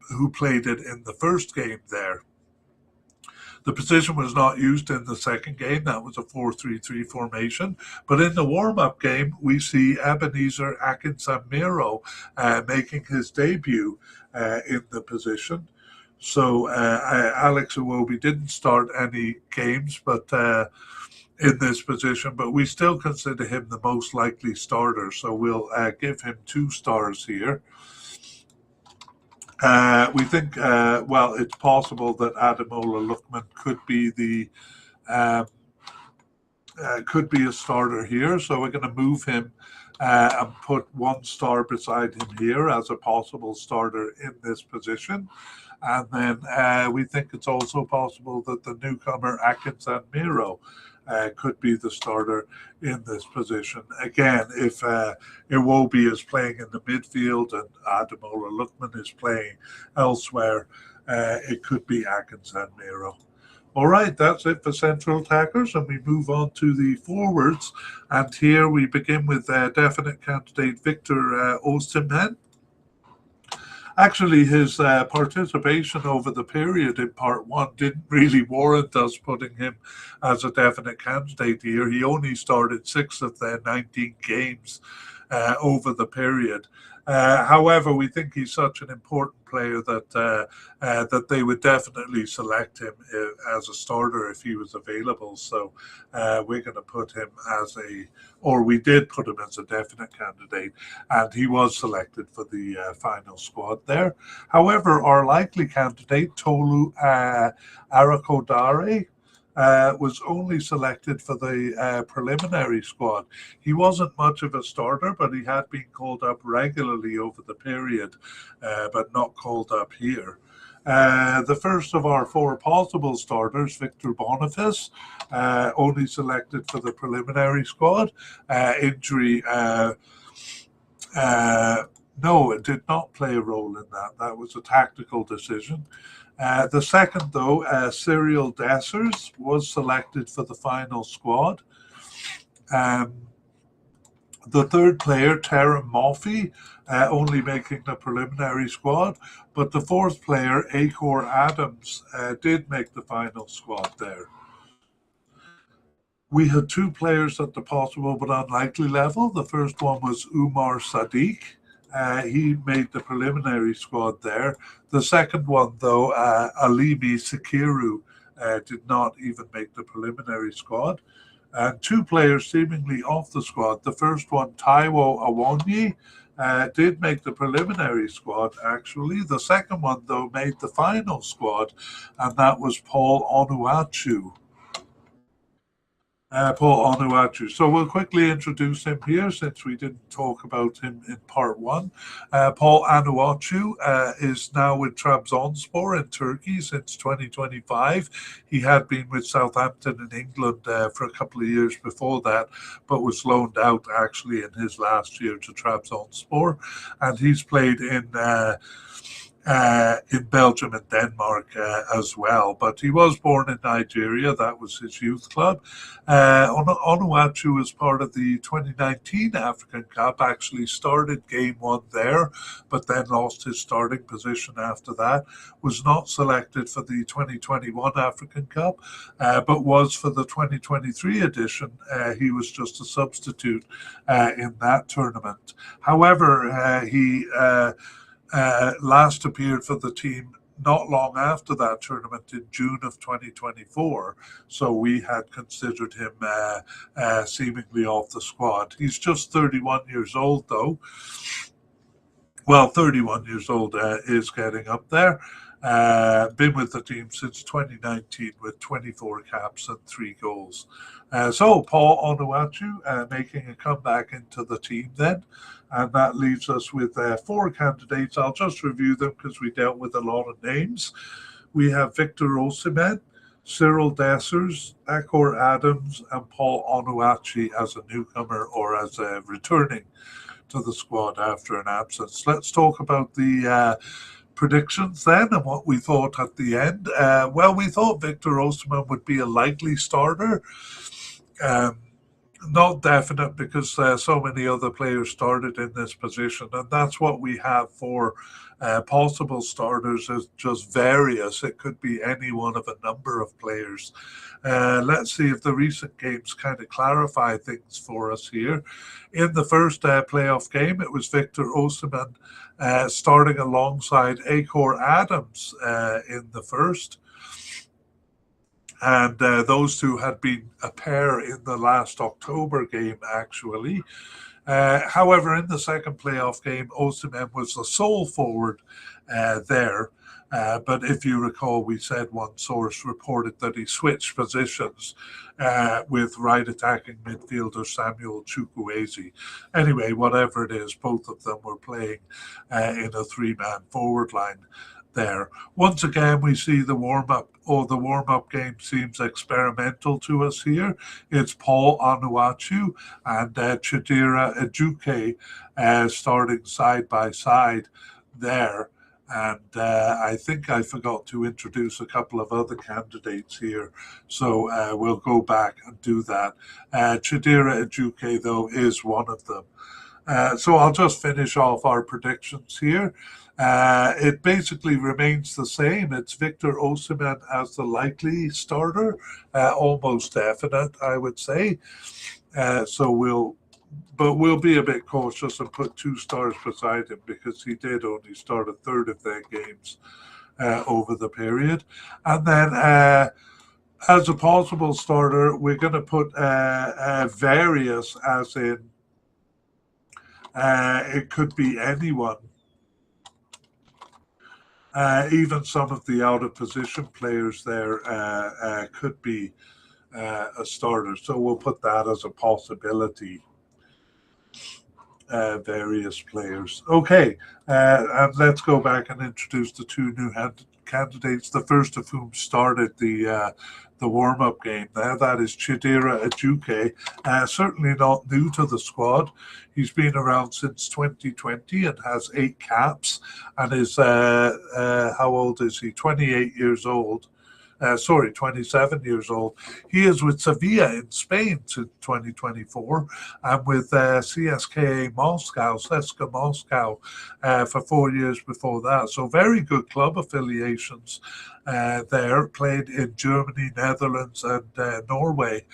who played it in the first game there. The position was not used in the second game. That was a 4-3-3 formation. But in the warm-up game, we see Ebenezer Akinsanmiro making his debut in the position. So Alex Iwobi didn't start any games but in this position, but we still consider him the most likely starter. So we'll give him 2 stars here. We think, well, it's possible that Ademola Lookman could be a starter here. So we're going to move him and put 1 star beside him here as a possible starter in this position. And then we think it's also possible that the newcomer Akinsanmiro could be the starter in this position. Again, if Iwobi is playing in the midfield and Ademola Lookman is playing elsewhere, it could be Akinsanmiro. All right, that's it for central attackers, and we move on to the forwards. And here we begin with definite candidate Victor Osimhen. Actually, his participation over the period in part one didn't really warrant us putting him as a definite candidate here. He only started 6 of their 19 games over the period. However, we think he's such an important player that they would definitely select him as a starter if he was available. So we're going to put him or we did put him as a definite candidate, and he was selected for the final squad there. However, our likely candidate, Tolu Arakodare, was only selected for the preliminary squad. He wasn't much of a starter, but he had been called up regularly over the period, but not called up here. The first of our 4 possible starters, Victor Boniface, only selected for the preliminary squad. Injury, no, it did not play a role in that. That was a tactical decision. The second, though, Cyril Dessers, was selected for the final squad. The third player, Tara Moffey, only making the preliminary squad, but the fourth player, Acor Adams, did make the final squad there. We had 2 players at the possible but unlikely level. The first one was Umar Sadiq. He made the preliminary squad there. The second one, though, Alimi Sikiru, did not even make the preliminary squad. And 2 players seemingly off the squad. The first one, Taiwo Awonyi, did make the preliminary squad, actually. The second one, though, made the final squad, and that was Paul Onuachu. Paul Onuachu. So we'll quickly introduce him here since we didn't talk about him in part one. Paul Onuachu is now with Trabzonspor in Turkey since 2025. He had been with Southampton in England for a couple of years before that, but was loaned out actually in his last year to Trabzonspor. And he's played in Belgium and Denmark as well. But he was born in Nigeria. That was his youth club. Onuachu was part of the 2019 African Cup, actually started game 1 there, but then lost his starting position after that. Was not selected for the 2021 African Cup, but was for the 2023 edition. He was just a substitute in that tournament. However, he last appeared for the team not long after that tournament in June of 2024. So we had considered him seemingly off the squad. He's just 31 years old, though. Well, 31 years old is getting up there. Been with the team since 2019 with 24 caps and 3 goals. So Paul Onuachu making a comeback into the team then. And that leaves us with 4 candidates. I'll just review them because we dealt with a lot of names. We have Victor Osimhen, Cyril Dessers, Acor Adams, and Paul Onuachu as a newcomer or as a returning to the squad after an absence. Let's talk about the predictions then and what we thought at the end. Well, we thought Victor Osimhen would be a likely starter. Not definite because so many other players started in this position, and that's what we have for possible starters is just various. It could be any one of a number of players. Let's see if the recent games kind of clarify things for us here. In the first playoff game, it was Victor Osimhen starting alongside Acor Adams in the first. And those 2 had been a pair in the last October game, actually. However, in the second playoff game, Osimhen was the sole forward there. But if you recall, we said one source reported that he switched positions with right attacking midfielder Samuel Chukwueze. Anyway, whatever it is, both of them were playing in a 3-man forward line there. Once again, we see the warm-up, the warm-up game seems experimental to us here. It's Paul Onuachu and Chidera Ejuke starting side by side there. And I think I forgot to introduce a couple of other candidates here. So we'll go back and do that. Chidera Ejuke, though, is one of them. So I'll just finish off our predictions here. It basically remains the same. It's Victor Osimhen as the likely starter, almost definite, I would say. So we'll be a bit cautious and put 2 stars beside him because he did only start a third of their games over the period. And then as a possible starter, we're going to put various, as in it could be anyone. Even some of the out of position players there could be a starter. So we'll put that as a possibility. Various players. Okay, and let's go back and introduce the 2 new candidates. The first of whom started the warm-up game there. That is Chidera Ajuke. Certainly not new to the squad. He's been around since 2020 and has 8 caps and is, how old is he? 28 years old. 27 years old. He is with Sevilla in Spain since 2024 and with CSKA Moscow, CSKA Moscow, for 4 years before that. So very good club affiliations there, played in Germany, Netherlands and Norway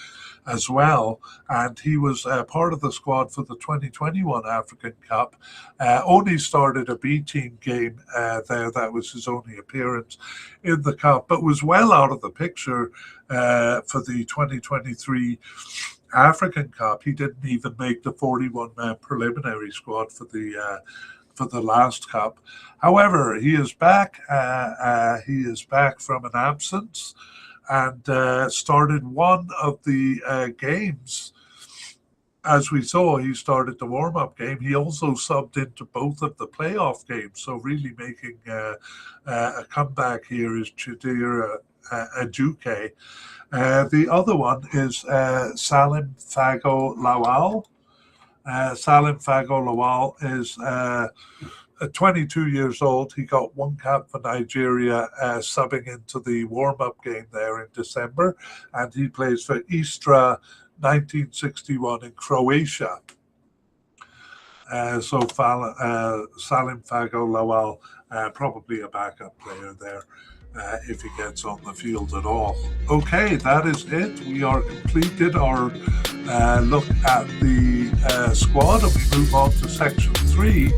as well. And he was part of the squad for the 2021 African Cup. Only started a B team game there. That was his only appearance in the Cup, but was well out of the picture for the 2023 African Cup. He didn't even make the 41-man preliminary squad for the last Cup. However, he is back. He is back from an absence and started one of the games. As we saw, he started the warm-up game. He also subbed into both of the playoff games. So really making a comeback here is Chidera Ajuke. The other one is Salim Fago Lawal. Salim Fago Lawal is 22 years old. He got 1 cap for Nigeria, subbing into the warm-up game there in December, and he plays for Istra 1961 in Croatia. So Salim Fago Lawal, probably a backup player there if he gets on the field at all. Okay, that is it. We are completed our look at the squad, and we move on to section 3.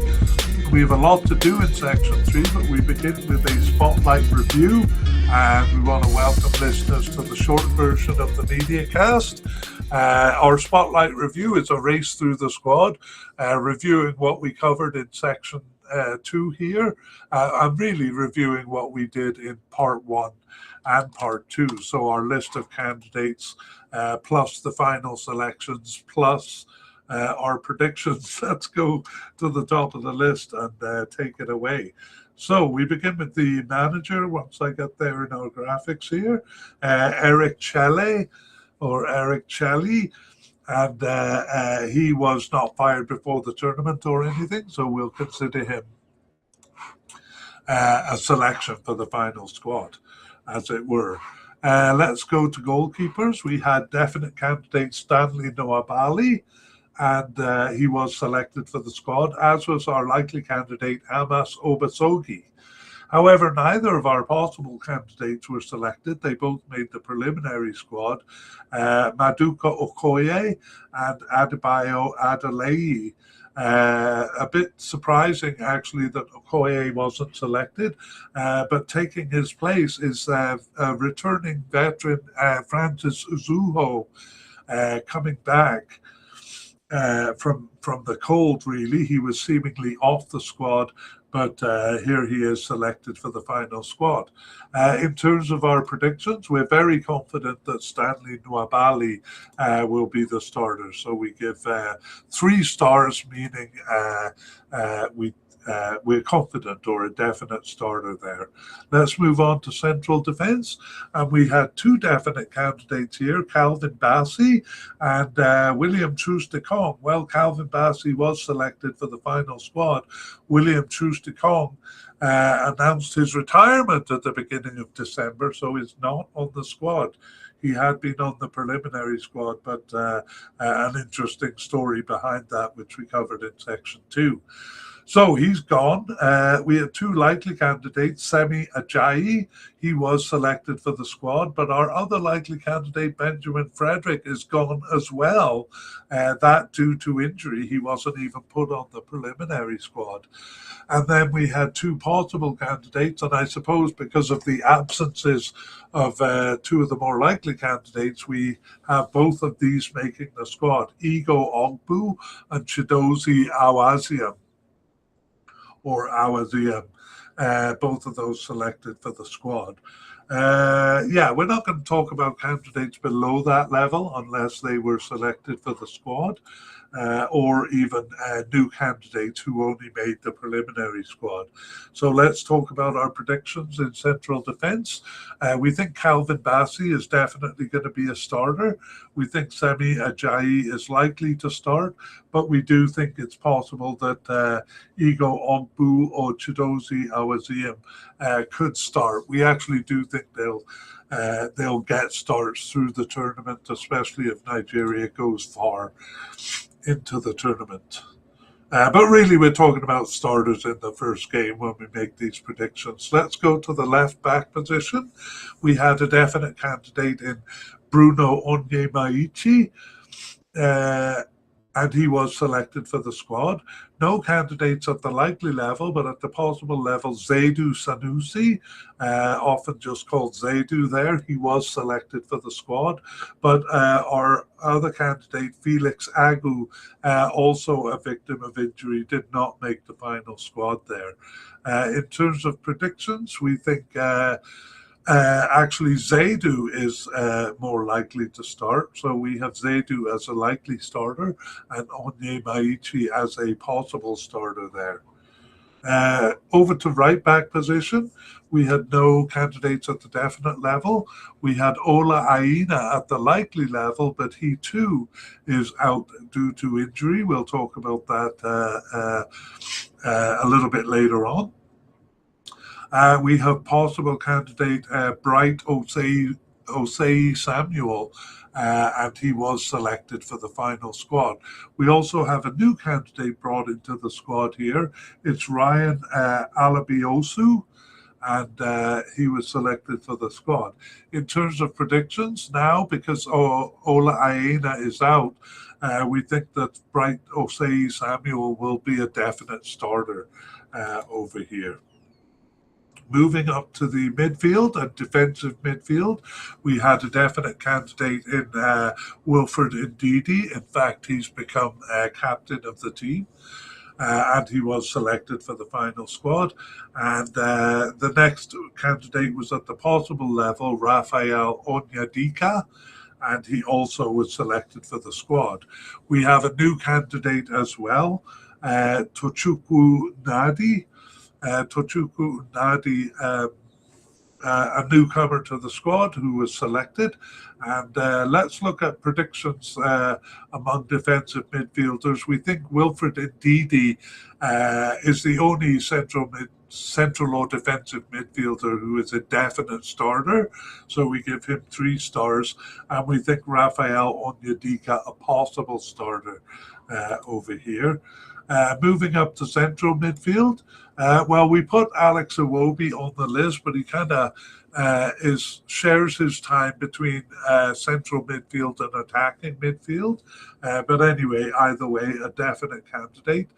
We have a lot to do in section 3, but we begin with a spotlight review, and we want to welcome listeners to the short version of the mediacast. Our spotlight review is a race through the squad, reviewing what we covered in section 2 here. I'm really reviewing what we did in part 1 and part 2. So our list of candidates, plus the final selections, plus our predictions. Let's go to the top of the list and take it away. So we begin with the manager. Once I get there in our graphics here, Eric Chelle, and he was not fired before the tournament or anything, so we'll consider him a selection for the final squad, as it were. Let's go to goalkeepers. We had definite candidate Stanley Nwabali, and he was selected for the squad, as was our likely candidate Amos Obasogi. However, neither of our possible candidates were selected. They both made the preliminary squad. Maduka Okoye and Adebayo Adelayi. A bit surprising, actually, that Okoye wasn't selected, but taking his place is returning veteran Francis Uzuho, coming back from the cold, really. He was seemingly off the squad, but here he is selected for the final squad. In terms of our predictions, we're very confident that Stanley Nwabali will be the starter. So we give 3 stars, meaning we're confident, or a definite starter there. Let's move on to central defence. And we had 2 definite candidates here, Calvin Bassey and William Troost-Ekong. Well, Calvin Bassey was selected for the final squad. William Troost-Ekong announced his retirement at the beginning of December, so he's not on the squad. He had been on the preliminary squad, but an interesting story behind that, which we covered in section 2. So he's gone. We had two likely candidates, Semi Ajayi. He was selected for the squad, but our other likely candidate, Benjamin Frederick, is gone as well. That due to injury. He wasn't even put on the preliminary squad. And then we had two possible candidates, and I suppose because of the absences of two of the more likely candidates, we have both of these making the squad, Igo Ogbu and Chidozie Awaziem. Both of those selected for the squad. We're not going to talk about candidates below that level unless they were selected for the squad, or even new candidates who only made the preliminary squad. So let's talk about our predictions in central defence. We think Calvin Bassey is definitely going to be a starter. We think Semi Ajayi is likely to start, but we do think it's possible that Igo Ogbu or Chidozie Awaziem could start. We actually do think they'll get starts through the tournament, especially if Nigeria goes far into the tournament. But really, we're talking about starters in the first game when we make these predictions. Let's go to the left back position. We had a definite candidate in Bruno Onyemaichi, and he was selected for the squad. No candidates at the likely level, but at the possible level, Zaidu Sanusi, often just called Zaidu there, he was selected for the squad. But our other candidate, Felix Agu, also a victim of injury, did not make the final squad there. In terms of predictions, we think actually Zaidu is more likely to start. So we have Zaidu as a likely starter and Onyemaichi as a possible starter there. Over to right back position, we had no candidates at the definite level. We had Ola Aina at the likely level, but he too is out due to injury. We'll talk about that a little bit later on. We have possible candidate Bright Osei Samuel, and he was selected for the final squad. We also have a new candidate brought into the squad here. It's Ryan Alabiosu, and he was selected for the squad. In terms of predictions now, because Ola Aina is out, we think that Bright Osei Samuel will be a definite starter over here. Moving up to the midfield and defensive midfield, we had a definite candidate in Wilfred Ndidi. In fact, he's become captain of the team, and he was selected for the final squad. And the next candidate was at the possible level, Raphael Onyedika, and he also was selected for the squad. We have a new candidate as well, Tochukwu Nadi. Tochukwu Nadi, a newcomer to the squad who was selected. And let's look at predictions among defensive midfielders. We think Wilfred Ndidi is the only central or defensive midfielder who is a definite starter. So we give him 3 stars. And we think Raphael Onyedika a possible starter over here. Moving up to central midfield, we put Alex Iwobi on the list, but he kind of shares his time between central midfield and attacking midfield. But anyway, either way, a definite candidate,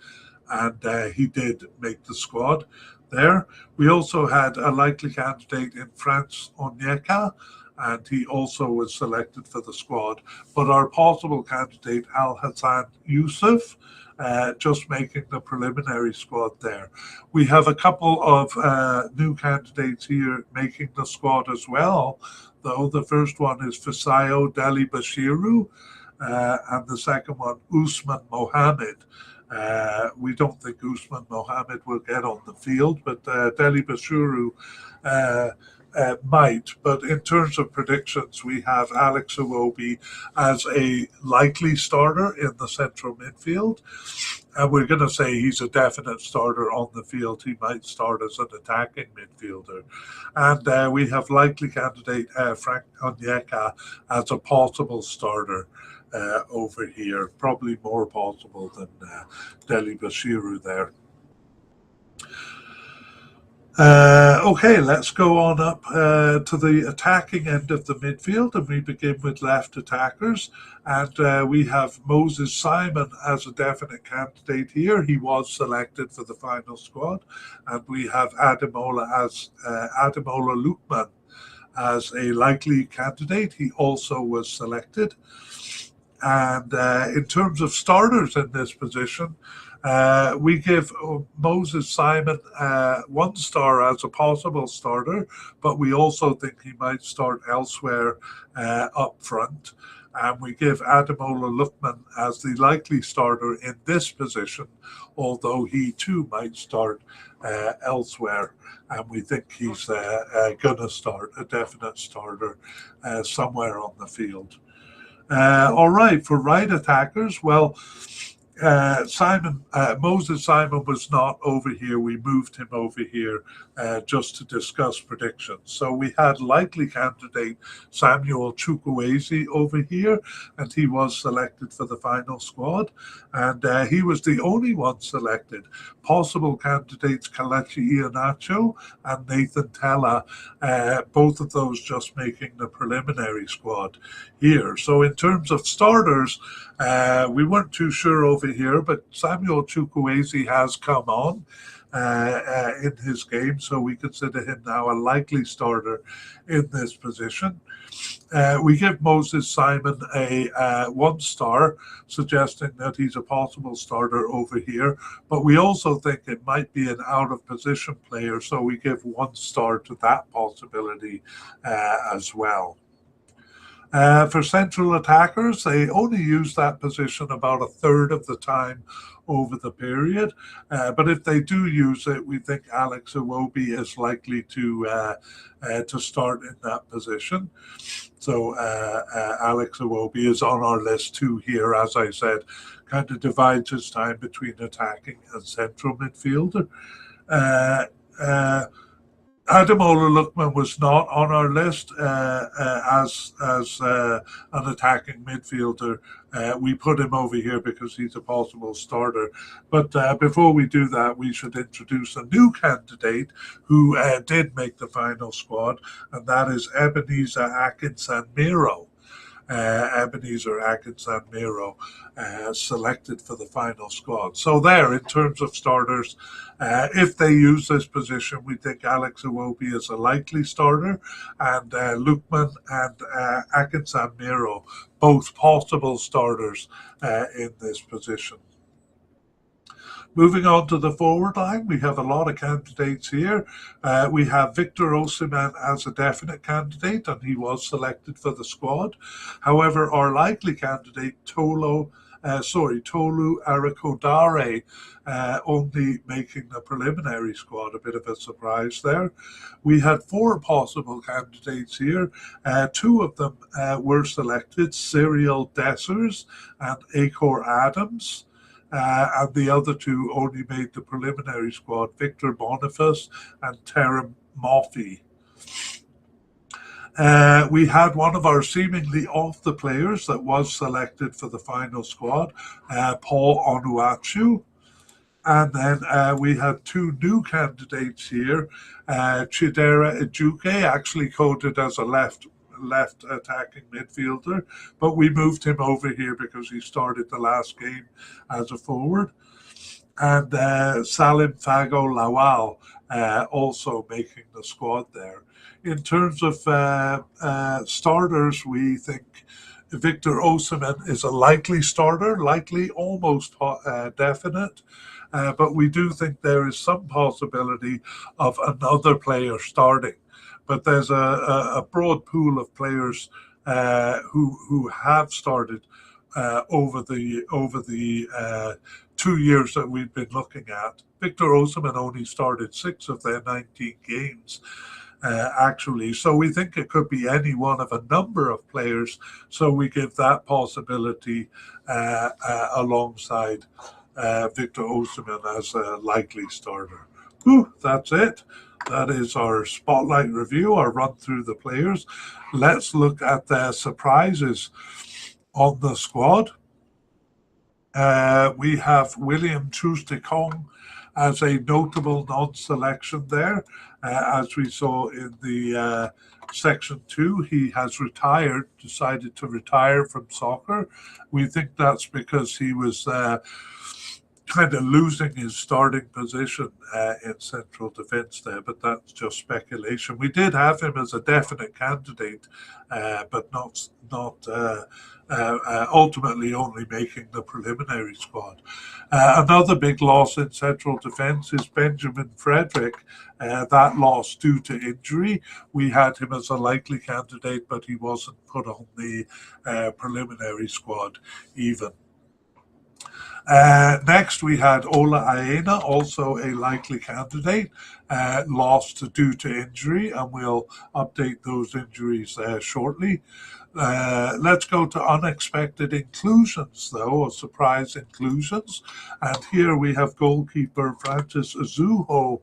and he did make the squad there. We also had a likely candidate in France Onyeka, and he also was selected for the squad. But our possible candidate, Al Hassan Yusuf, just making the preliminary squad there. We have a couple of new candidates here making the squad as well, though. The first one is Fisayo Deli Bashiru, and the second one, Usman Mohammed. We don't think Usman Mohammed will get on the field, but Deli Bashiru might. But in terms of predictions, we have Alex Iwobi as a likely starter in the central midfield. And we're going to say he's a definite starter on the field. He might start as an attacking midfielder. And we have likely candidate Frank Onyeka as a possible starter over here, probably more possible than Deli Bashiru there. Okay, let's go on up to the attacking end of the midfield, and we begin with left attackers. And we have Moses Simon as a definite candidate here. He was selected for the final squad. And we have Ademola Lookman as a likely candidate. He also was selected. And in terms of starters in this position, we give Moses Simon 1 star as a possible starter, but we also think he might start elsewhere up front. And we give Ademola Lookman as the likely starter in this position, although he too might start elsewhere. And we think he's going to start, a definite starter somewhere on the field. All right, for right attackers, well, Moses Simon was not over here. We moved him over here just to discuss predictions. So we had likely candidate Samuel Chukwueze over here, and he was selected for the final squad. And he was the only one selected. Possible candidates Kelechi Iheanacho and Nathan Tella, both of those just making the preliminary squad here. So in terms of starters, we weren't too sure over here, but Samuel Chukwueze has come on in his game, so we consider him now a likely starter in this position. We give Moses Simon a 1 star, suggesting that he's a possible starter over here, but we also think it might be an out of position player, so we give 1 star to that possibility as well. For central attackers, they only use that position about 1/3 of the time over the period. But if they do use it, we think Alex Iwobi is likely to start in that position. So Alex Iwobi is on our list too here, as I said, kind of divides his time between attacking and central midfielder. Ademola Lookman was not on our list as an attacking midfielder. We put him over here because he's a possible starter. But before we do that, we should introduce a new candidate who did make the final squad, and that is Ebenezer Akinsanmiro. Ebenezer Akinsanmiro selected for the final squad. So there, in terms of starters, if they use this position, we think Alex Iwobi is a likely starter, and Lookman and Akinsanmiro, both possible starters in this position. Moving on to the forward line, we have a lot of candidates here. We have Victor Osimhen as a definite candidate, and he was selected for the squad. However, our likely candidate, Tolu Arakodare, only making the preliminary squad, a bit of a surprise there. We had 4 possible candidates here. 2 of them were selected, Cyril Dessers and Akor Adams. And the other 2 only made the preliminary squad, Victor Boniface and Terem Moffi. We had one of our seemingly off the players that was selected for the final squad, Paul Onuachu. And then we had 2 new candidates here, Chidera Ejuke, actually coded as a left attacking midfielder, but we moved him over here because he started the last game as a forward. And Salim Fago Lawal also making the squad there. In terms of starters, we think Victor Osimhen is a likely starter, likely, almost definite. But we do think there is some possibility of another player starting. But there's a broad pool of players who have started over the 2 years that we've been looking at. Victor Osimhen only started 6 of their 19 games, actually. So we think it could be any one of a number of players. So we give that possibility alongside Victor Osimhen as a likely starter. Whew, that's it. That is our spotlight review, our run through the players. Let's look at the surprises on the squad. We have William Troost-Ekong as a notable non-selection there. As we saw in the section 2, he has retired, decided to retire from soccer. We think that's because he was kind of losing his starting position in central defence there, but that's just speculation. We did have him as a definite candidate, but not ultimately only making the preliminary squad. Another big loss in central defence is Benjamin Frederick. That loss due to injury. We had him as a likely candidate, but he wasn't put on the preliminary squad even. Next, we had Ola Aina, also a likely candidate, lost due to injury, and we'll update those injuries shortly. Let's go to unexpected inclusions, though, or surprise inclusions. And here we have goalkeeper Francis Azuho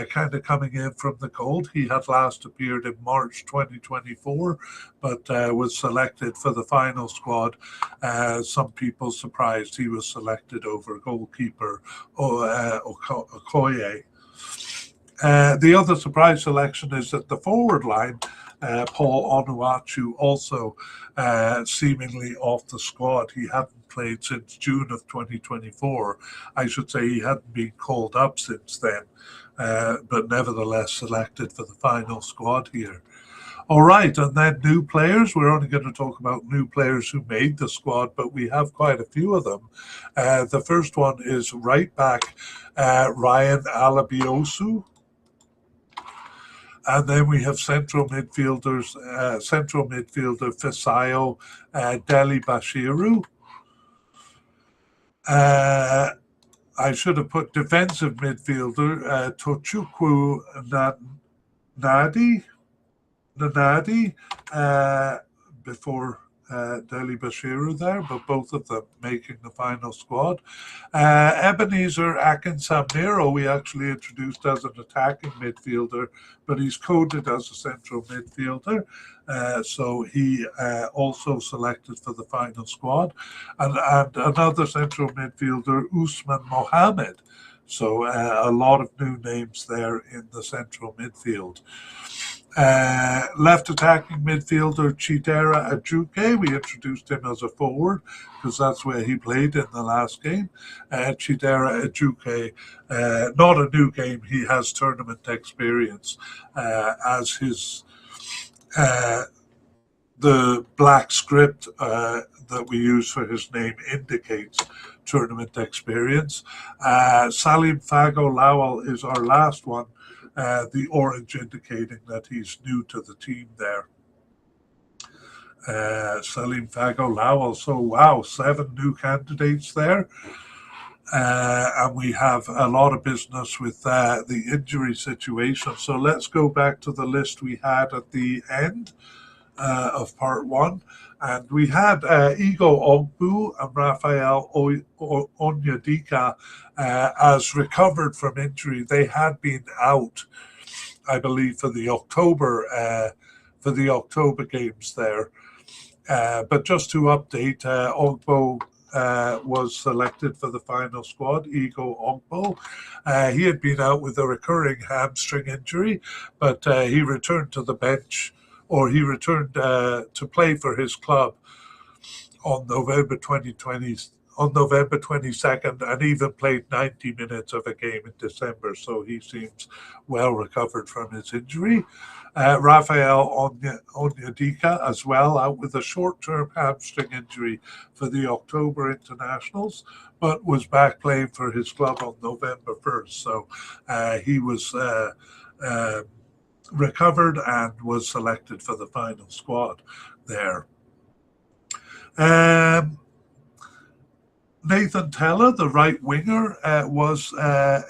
kind of coming in from the cold. He had last appeared in March 2024, but was selected for the final squad. Some people surprised he was selected over goalkeeper Okoye. The other surprise selection is at the forward line. Paul Onuachu also seemingly off the squad. He hadn't played since June of 2024. I should say he hadn't been called up since then, but nevertheless selected for the final squad here. All right, and then new players. We're only going to talk about new players who made the squad, but we have quite a few of them. The first one is right back Ryan Alabiosu. And then we have central midfielder Fisayo Deli Bashiru. I should have put defensive midfielder Tochukwu Nanadi before Deli Bashiru there, but both of them making the final squad. Ebenezer Akinsamnero we actually introduced as an attacking midfielder, but he's coded as a central midfielder, so he also selected for the final squad. And another central midfielder, Usman Mohammed. So a lot of new names there in the central midfield. Left attacking midfielder Chidera Ajuke. We introduced him as a forward because that's where he played in the last game. Chidera Ajuke, not a new game. He has tournament experience as his the black script that we use for his name indicates tournament experience. Salim Fago Lawal is our last one. The orange indicating that he's new to the team there. Salim Fago Lawal. So, wow, 7 new candidates there. And we have a lot of business with the injury situation. So let's go back to the list we had at the end of part 1. And we had Igo Ogbu and Raphael Onyedika as recovered from injury. They had been out, I believe, for the October games there. But just to update, Ogbo was selected for the final squad, Igo Ogbo. He had been out with a recurring hamstring injury, but he returned to the bench, or he returned to play for his club on November 22nd, and even played 90 minutes of a game in December. So he seems well recovered from his injury. Raphael Onyedika as well, out with a short-term hamstring injury for the October internationals, but was back playing for his club on November 1st. So he was recovered and was selected for the final squad there. Nathan Teller, the right winger, was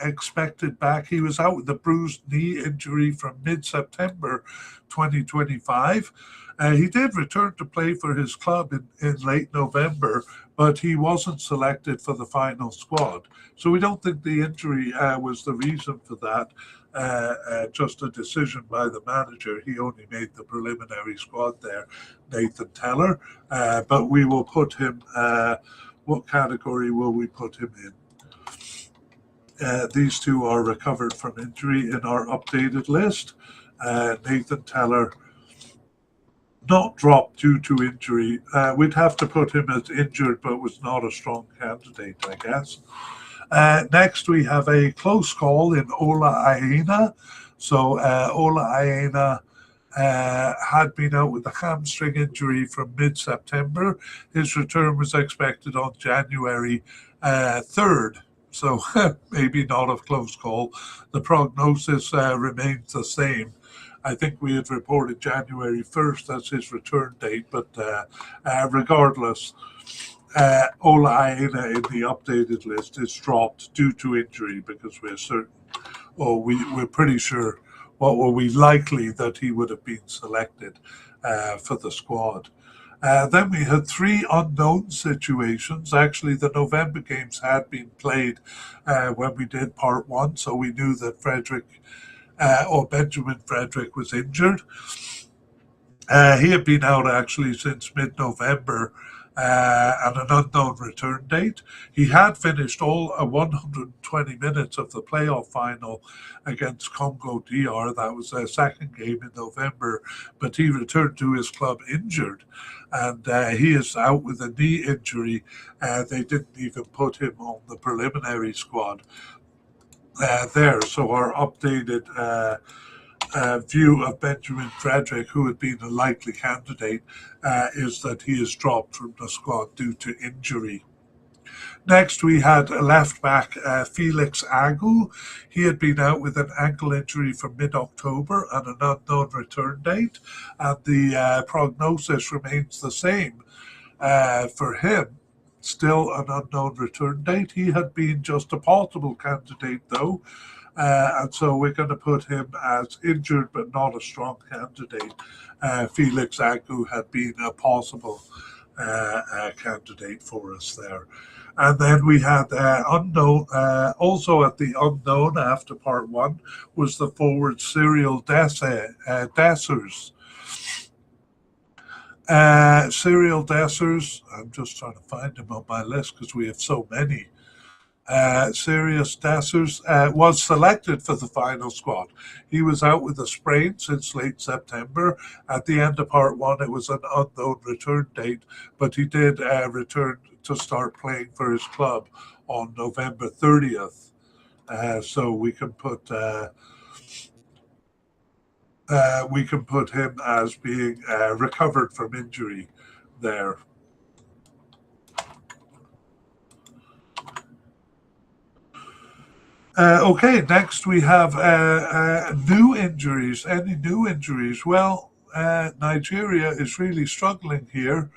expected back. He was out with a bruised knee injury from mid-September 2025. He did return to play for his club in late November, but he wasn't selected for the final squad. So we don't think the injury was the reason for that. Just a decision by the manager. He only made the preliminary squad there, Nathan Teller, but we will put him. What category will we put him in? These two are recovered from injury in our updated list. Nathan Teller not dropped due to injury. We'd have to put him as injured, but was not a strong candidate, I guess. Next, we have a close call in Ola Aina. So Ola Aina had been out with a hamstring injury from mid-September. His return was expected on January 3rd. So maybe not a close call. The prognosis remains the same. I think we had reported January 1st as his return date, but regardless, Ola Aina in the updated list is dropped due to injury because we're certain, or we're pretty sure, what were we likely that he would have been selected for the squad. Then we had three unknown situations. Actually, the November games had been played when we did part one, so we knew that Benjamin Frederick was injured. He had been out actually since mid-November and an unknown return date. He had finished all 120 minutes of the playoff final against Congo DR. That was their second game in November, but he returned to his club injured, and he is out with a knee injury. They didn't even put him on the preliminary squad there. So our updated view of Benjamin Frederick, who had been a likely candidate, is that he is dropped from the squad due to injury. Next, we had a left back, Felix Agu. He had been out with an ankle injury from mid-October and an unknown return date, and the prognosis remains the same for him. Still an unknown return date. He had been just a possible candidate, though. And so we're going to put him as injured but not a strong candidate. Felix Agu had been a possible candidate for us there. And then we had unknown, also at the unknown after part one, was the forward Cyril Dessers. Cyril Dessers, I'm just trying to find him on my list because we have so many. Sirius Dessers was selected for the final squad. He was out with a sprain since late September. At the end of part one, it was an unknown return date, but he did return to start playing for his club on November 30th. So we can put him as being recovered from injury there. Okay, next we have new injuries. Any new injuries? Well, Nigeria is really struggling here.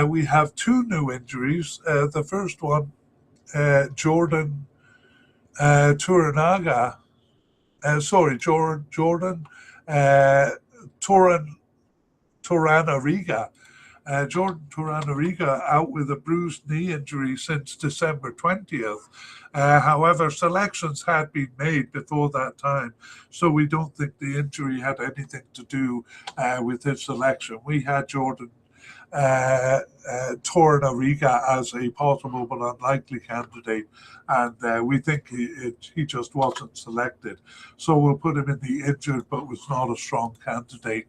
We have two new injuries. The first one, Jordan Turanaga. Jordan Turanariga. Jordan Turanariga out with a bruised knee injury since December 20th. However, selections had been made before that time, so we don't think the injury had anything to do with his selection. We had Jordan Turanariga as a possible but unlikely candidate, and we think he just wasn't selected. So we'll put him in the injured but was not a strong candidate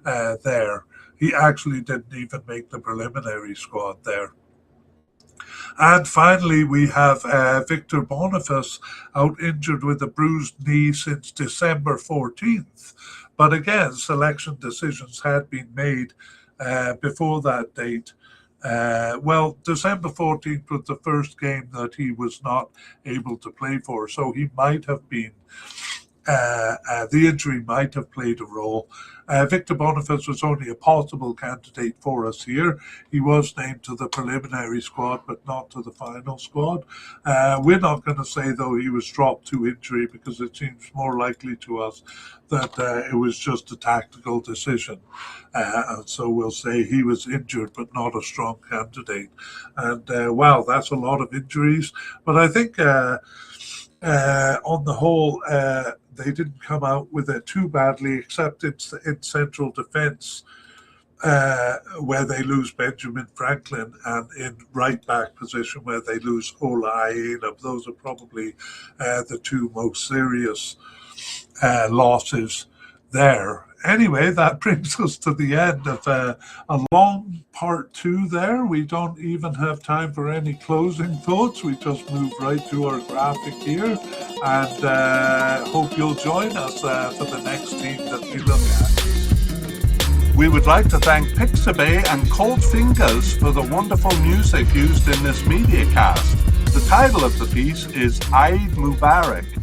there. He actually didn't even make the preliminary squad there. And finally, we have Victor Boniface out injured with a bruised knee since December 14th. But again, selection decisions had been made before that date. December 14th was the first game that he was not able to play for, so he might have been the injury might have played a role. Victor Boniface was only a possible candidate for us here. He was named to the preliminary squad, but not to the final squad. We're not going to say, though, he was dropped to injury, because it seems more likely to us that it was just a tactical decision. And so we'll say he was injured, but not a strong candidate. And wow, that's a lot of injuries. But I think on the whole, they didn't come out with it too badly, except in central defence, where they lose Benjamin Franklin, and in right back position where they lose Ola Aina. Those are probably the two most serious losses there. Anyway, that brings us to the end of a long part 2 there. We don't even have time for any closing thoughts. We just move right to our graphic here, and hope you'll join us for the next team that we look at. We would like to thank Pixabay and Cold Fingers for the wonderful music used in this mediacast. The title of the piece is Eid Mubarak.